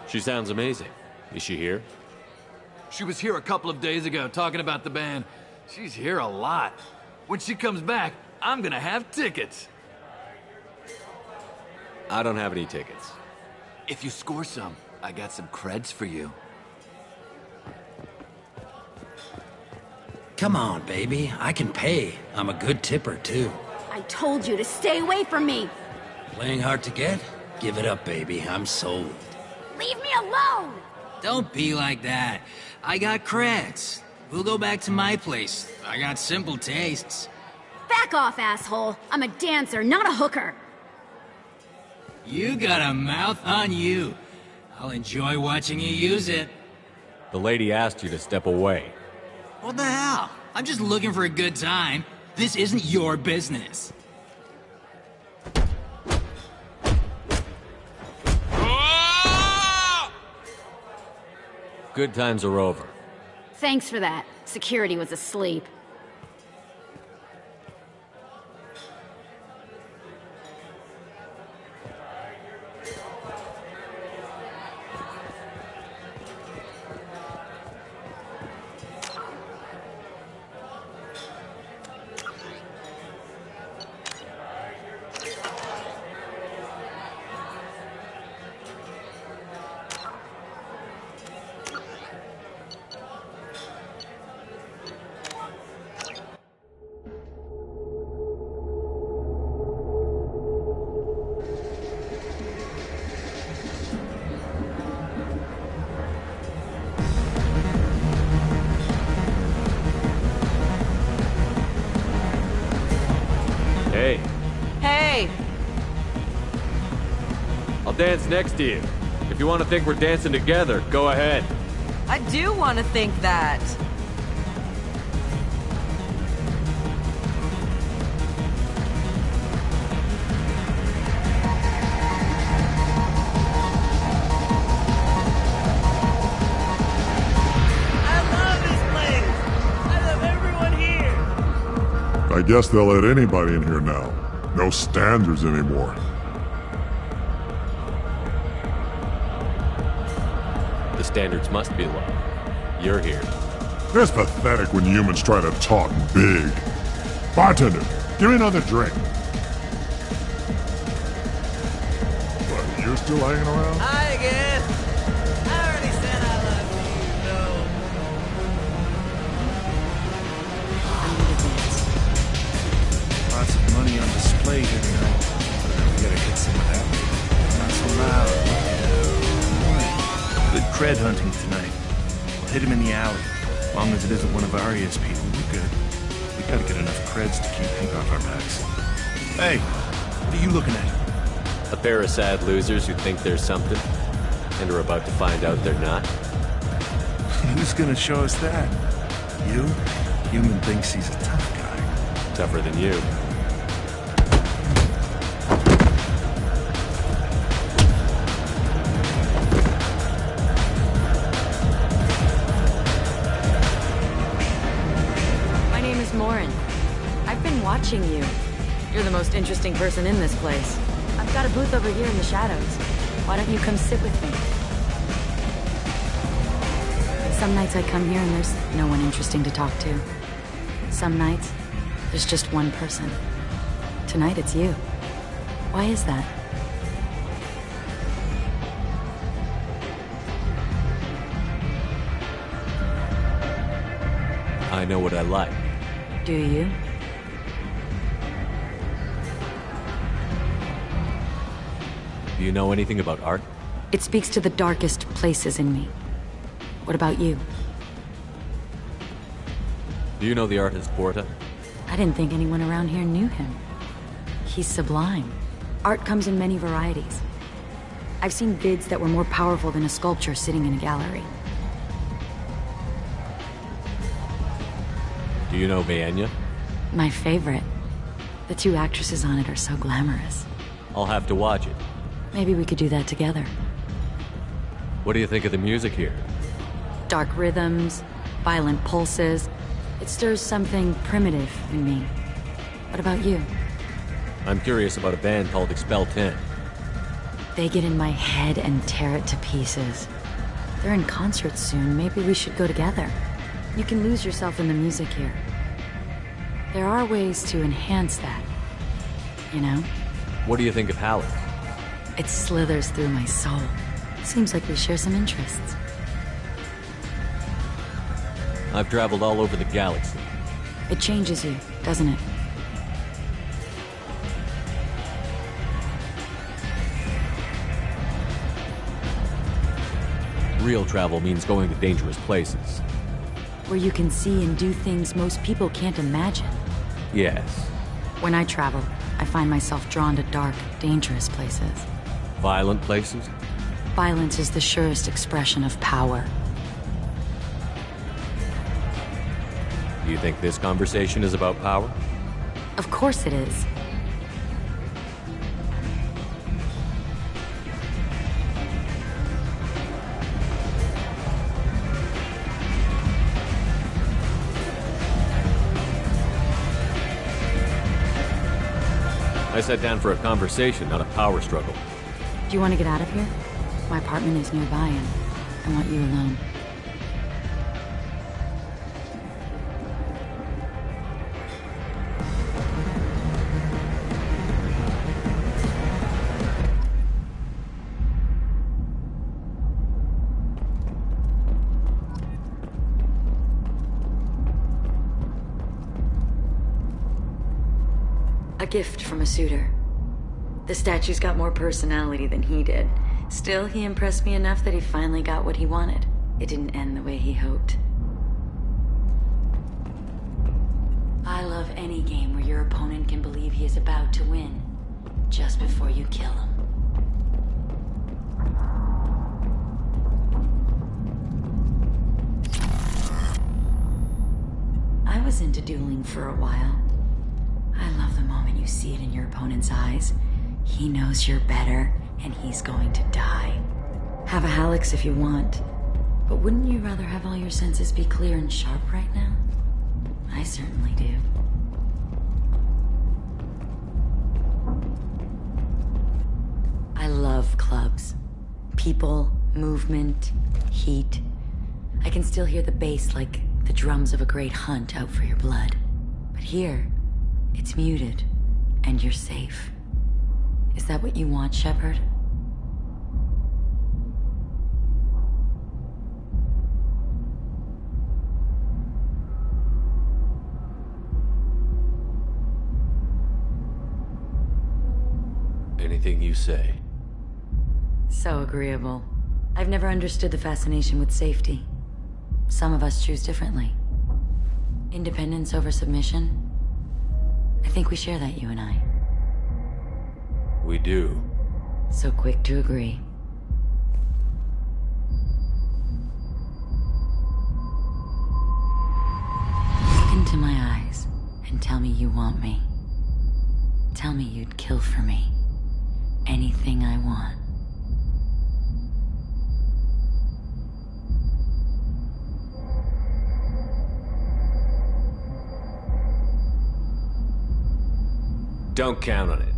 She sounds amazing. Is she here? She was here a couple of days ago talking about the band. She's here a lot. When she comes back, I'm gonna have tickets. I don't have any tickets. If you score some, I got some creds for you. Come on, baby. I can pay. I'm a good tipper, too. I told you to stay away from me. Playing hard to get? Give it up, baby. I'm sold. Leave me alone. Don't be like that. I got creds. We'll go back to my place. I got simple tastes. Back off, asshole. I'm a dancer, not a hooker. You got a mouth on you. I'll enjoy watching you use it. The lady asked you to step away. What the hell? I'm just looking for a good time. This isn't your business. Good times are over. Thanks for that. Security was asleep. Hey, Hey! I'll dance next to you. If you want to think we're dancing together, go ahead. I do want to think that. I guess they'll let anybody in here now. No standards anymore. The standards must be low. You're here. It's pathetic when humans try to talk big. Bartender, give me another drink. But you're still hanging around? Hi again. I already said I love you, though. Lots of money on display here tonight. We gotta hit some of that. Not so loud. Good cred hunting tonight. We'll hit him in the alley. As long as it isn't one of Arya's people, we're good. We gotta get enough creds to keep ink off our backs. Hey, what are you looking at? A pair of sad losers who think there's something, and are about to find out they're not. Who's gonna show us that? You? Human thinks he's a tough guy. Tougher than you. Watching you. You're the most interesting person in this place. I've got a booth over here in the shadows. Why don't you come sit with me? Some nights I come here and there's no one interesting to talk to. Some nights, there's just one person. Tonight it's you. Why is that? I know what I like. Do you? Do you know anything about art? It speaks to the darkest places in me. What about you? Do you know the artist Porta? I didn't think anyone around here knew him. He's sublime. Art comes in many varieties. I've seen bids that were more powerful than a sculpture sitting in a gallery. Do you know Vienya? My favorite. The two actresses on it are so glamorous. I'll have to watch it. Maybe we could do that together. What do you think of the music here? Dark rhythms, violent pulses. It stirs something primitive in me. What about you? I'm curious about a band called Expel 10. They get in my head and tear it to pieces. They're in concert soon. Maybe we should go together. You can lose yourself in the music here. There are ways to enhance that, you know? What do you think of Halleck? It slithers through my soul. Seems like we share some interests. I've traveled all over the galaxy. It changes you, doesn't it? Real travel means going to dangerous places. Where you can see and do things most people can't imagine. Yes. When I travel, I find myself drawn to dark, dangerous places. Violent places? Violence is the surest expression of power. Do you think this conversation is about power? Of course it is. I sat down for a conversation, not a power struggle. Do you want to get out of here? My apartment is nearby and I want you alone. A gift from a suitor. The statue's got more personality than he did. Still, he impressed me enough that he finally got what he wanted. It didn't end the way he hoped. I love any game where your opponent can believe believe he is about to win, just before you kill him. I was into dueling for a while. I love the moment you see it in your opponent's eyes. He knows you're better, and he's going to die. Have a Hallex if you want, but wouldn't you rather have all your senses be clear and sharp right now? I certainly do. I love clubs. People, movement, heat. I can still hear the bass like the drums of a great hunt out for your blood. But here, it's muted, and you're safe. Is that what you want, Shepard? Anything you say. So agreeable. I've never understood the fascination with safety. Some of us choose differently. Independence over submission? I think we share that, you and I. We do. So quick to agree. Look into my eyes and tell me you want me. Tell me you'd kill for me. Anything I want. Don't count on it.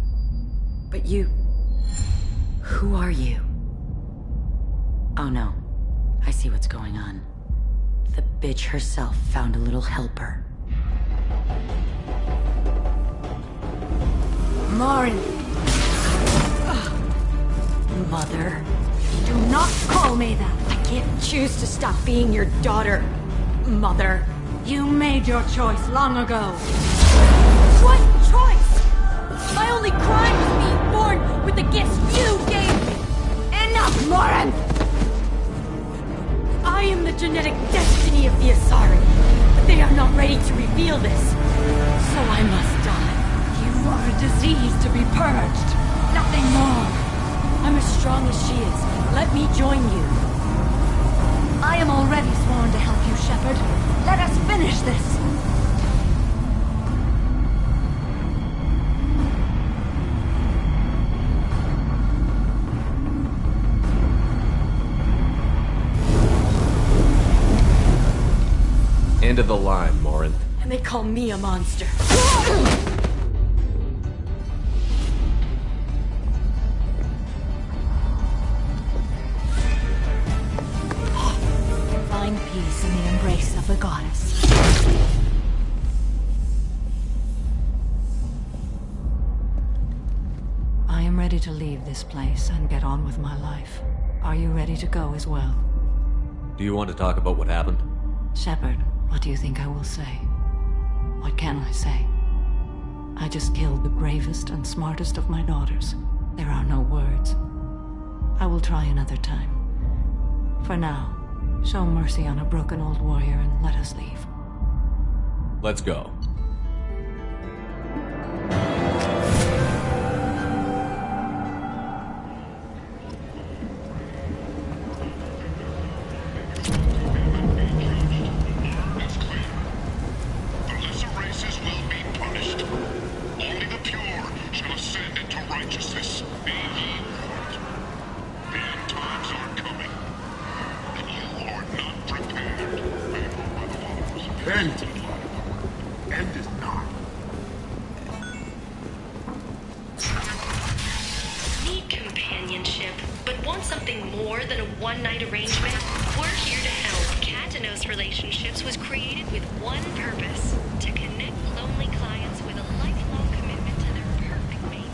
But you... Who are you? Oh no. I see what's going on. The bitch herself found a little helper. Morin! Mother. Do not call me that! I can't choose to stop being your daughter. Mother. You made your choice long ago. What choice? My only crime was being born with the gifts you gave me! Enough, Morin! I am the genetic destiny of the Asari, but they are not ready to reveal this. So I must die. You are a disease to be purged. Nothing more. I'm as strong as she is. Let me join you. I am already sworn to help you, Shepard. Let us finish this. End of the line, Morin. And they call me a monster. Find peace in the embrace of the goddess. I am ready to leave this place and get on with my life. Are you ready to go as well? Do you want to talk about what happened? Shepard, what do you think I will say? What can I say? I just killed the bravest and smartest of my daughters. There are no words. I will try another time. For now, show mercy on a broken old warrior and let us leave. Let's go. End is not. Need companionship, but want something more than a one-night arrangement? We're here to help. Katanos Relationships was created with one purpose: to connect lonely clients with a lifelong commitment to their perfect mate.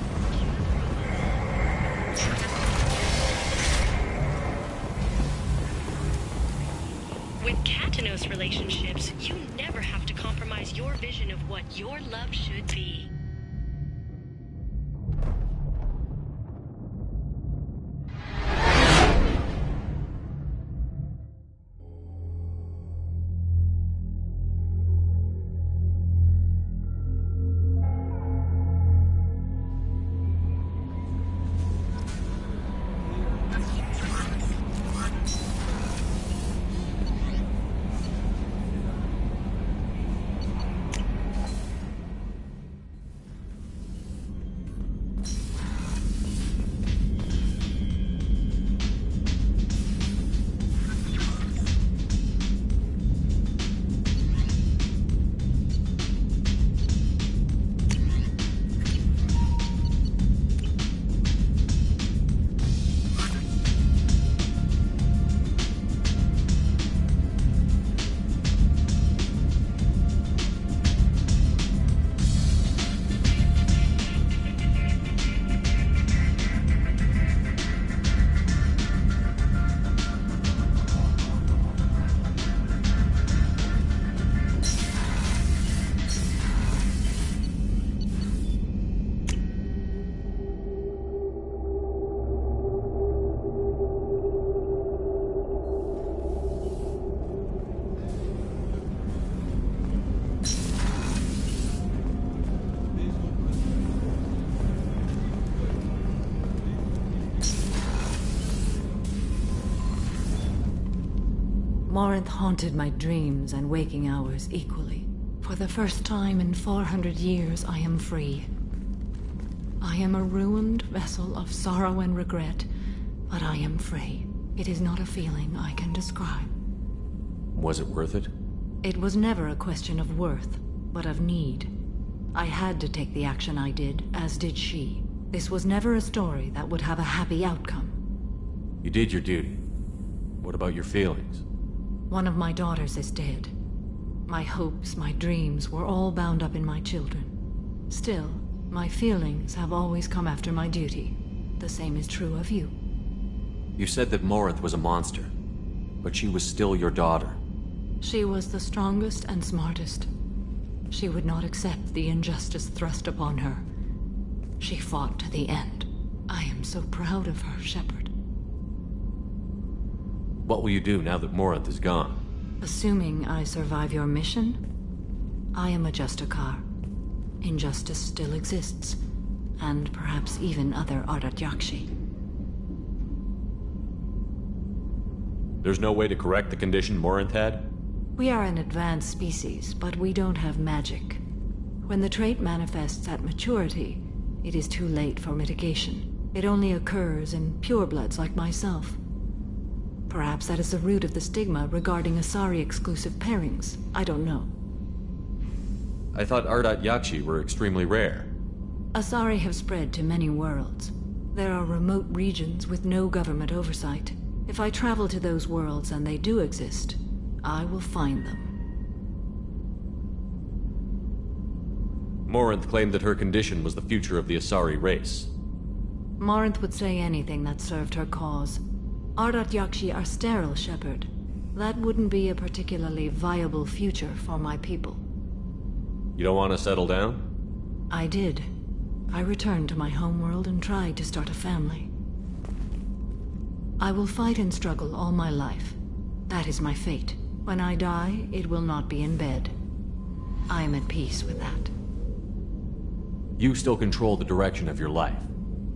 With Katanos Relationships, you never have to compromise your vision of what your love should be. Morinth haunted my dreams and waking hours equally. For the first time in 400 years, I am free. I am a ruined vessel of sorrow and regret, but I am free. It is not a feeling I can describe. Was it worth it? It was never a question of worth, but of need. I had to take the action I did, as did she. This was never a story that would have a happy outcome. You did your duty. What about your feelings? One of my daughters is dead. My hopes, my dreams were all bound up in my children. Still, my feelings have always come after my duty. The same is true of you. You said that Morinth was a monster, but she was still your daughter. She was the strongest and smartest. She would not accept the injustice thrust upon her. She fought to the end. I am so proud of her, Shepard. What will you do now that Morinth is gone? Assuming I survive your mission, I am a Justicar. Injustice still exists, and perhaps even other Ardat Yakshi. There's no way to correct the condition Morinth had? We are an advanced species, but we don't have magic. When the trait manifests at maturity, it is too late for mitigation. It only occurs in purebloods like myself. Perhaps that is the root of the stigma regarding Asari-exclusive pairings. I don't know. I thought Ardat Yakshi were extremely rare. Asari have spread to many worlds. There are remote regions with no government oversight. If I travel to those worlds and they do exist, I will find them. Morinth claimed that her condition was the future of the Asari race. Morinth would say anything that served her cause. Ardat Yakshi are sterile, Shepard. That wouldn't be a particularly viable future for my people. You don't want to settle down? I did. I returned to my homeworld and tried to start a family. I will fight and struggle all my life. That is my fate. When I die, it will not be in bed. I am at peace with that. You still control the direction of your life.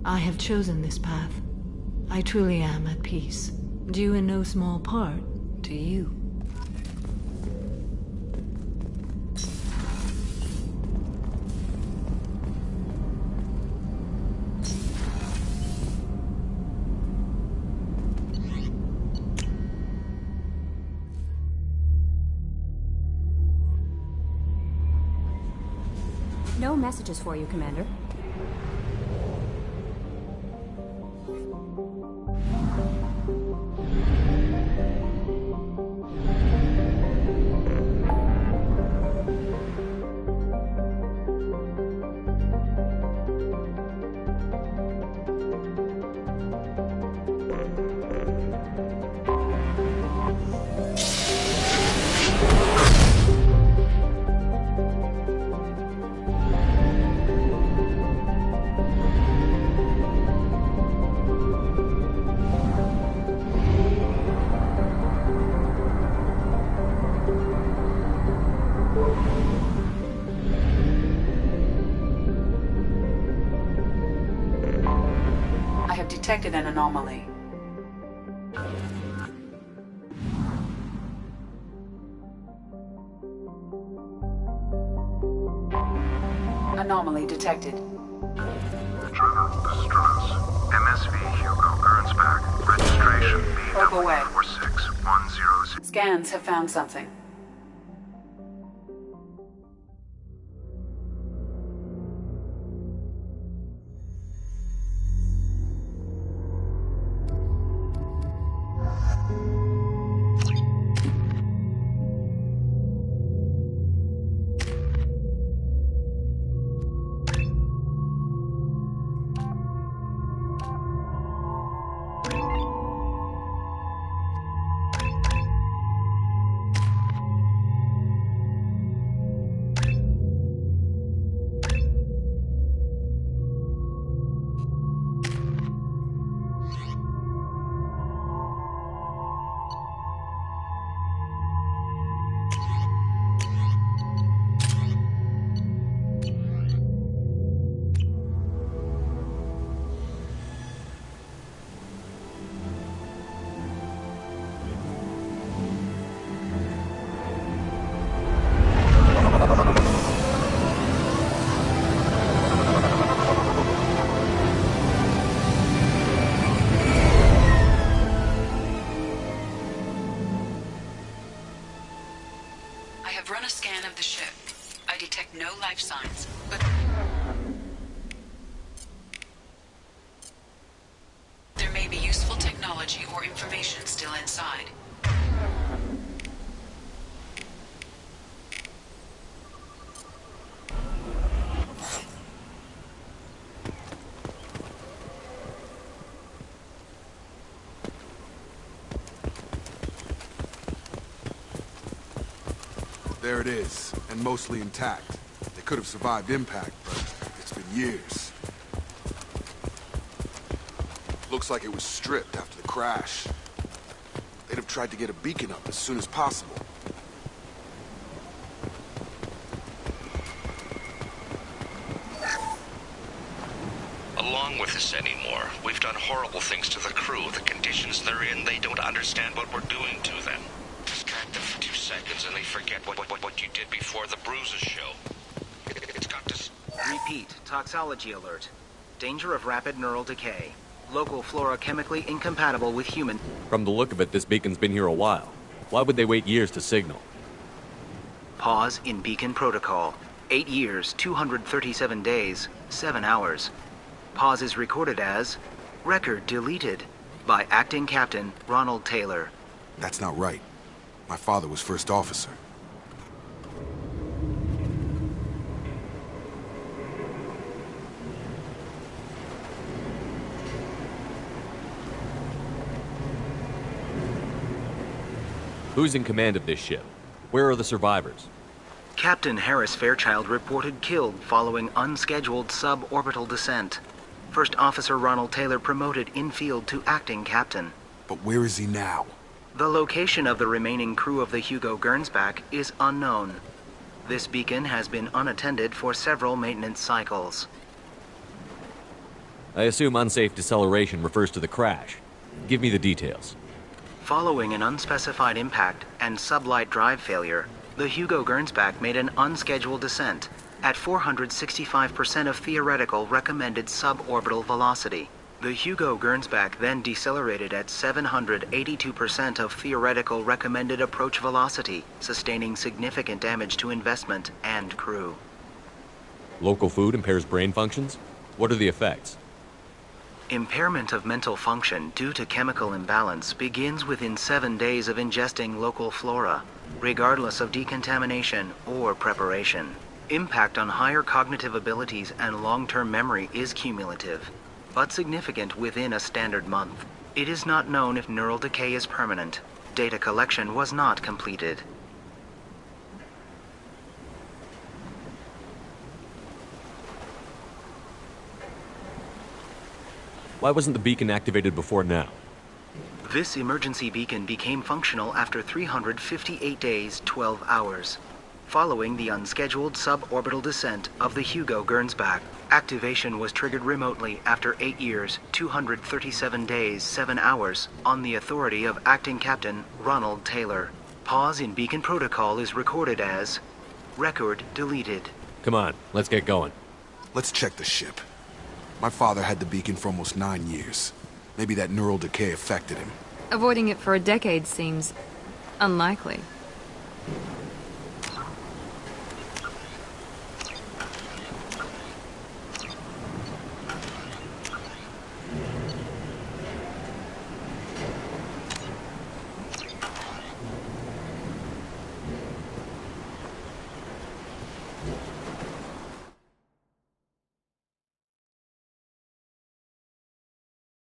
I have chosen this path. I truly am at peace, due in no small part to you. No messages for you, Commander. Detected an anomaly. Anomaly detected. Trevor, this is Travis. MSV Hugo Gernsback. Registration BW46106. Scans have found something. There it is, and mostly intact. They could have survived impact, but it's been years. Looks like it was stripped after the crash. They'd have tried to get a beacon up as soon as possible. Along with this anymore. We've done horrible things to the crew. The conditions they're in, they don't understand what we're doing to them. Distract them for 2 seconds and they forget what you did before the bruises show. It's got to... Repeat, toxology alert. Danger of rapid neural decay. Local flora chemically incompatible with human... From the look of it, this beacon's been here a while. Why would they wait years to signal? Pause in beacon protocol. 8 years, 237 days, 7 hours. Pause is recorded as record deleted by acting captain Ronald Taylor. That's not right. My father was first officer. Who's in command of this ship? Where are the survivors? Captain Harris Fairchild reported killed following unscheduled suborbital descent. First Officer Ronald Taylor promoted in-field to acting captain. But where is he now? The location of the remaining crew of the Hugo Gernsback is unknown. This beacon has been unattended for several maintenance cycles. I assume unsafe deceleration refers to the crash. Give me the details. Following an unspecified impact and sublight drive failure, the Hugo Gernsback made an unscheduled descent at 465% of theoretical recommended suborbital velocity. The Hugo Gernsback then decelerated at 782% of theoretical recommended approach velocity, sustaining significant damage to investment and crew. Local food impairs brain functions? What are the effects? Impairment of mental function due to chemical imbalance begins within 7 days of ingesting local flora, regardless of decontamination or preparation. Impact on higher cognitive abilities and long-term memory is cumulative, but significant within a standard month. It is not known if neural decay is permanent. Data collection was not completed. Why wasn't the beacon activated before now? This emergency beacon became functional after 358 days, 12 hours. Following the unscheduled suborbital descent of the Hugo Gernsback, activation was triggered remotely after 8 years, 237 days, 7 hours, on the authority of Acting Captain Ronald Taylor. Pause in beacon protocol is recorded as record deleted. Come on, let's get going. Let's check the ship. My father had the beacon for almost 9 years. Maybe that neural decay affected him. Avoiding it for a decade seems unlikely.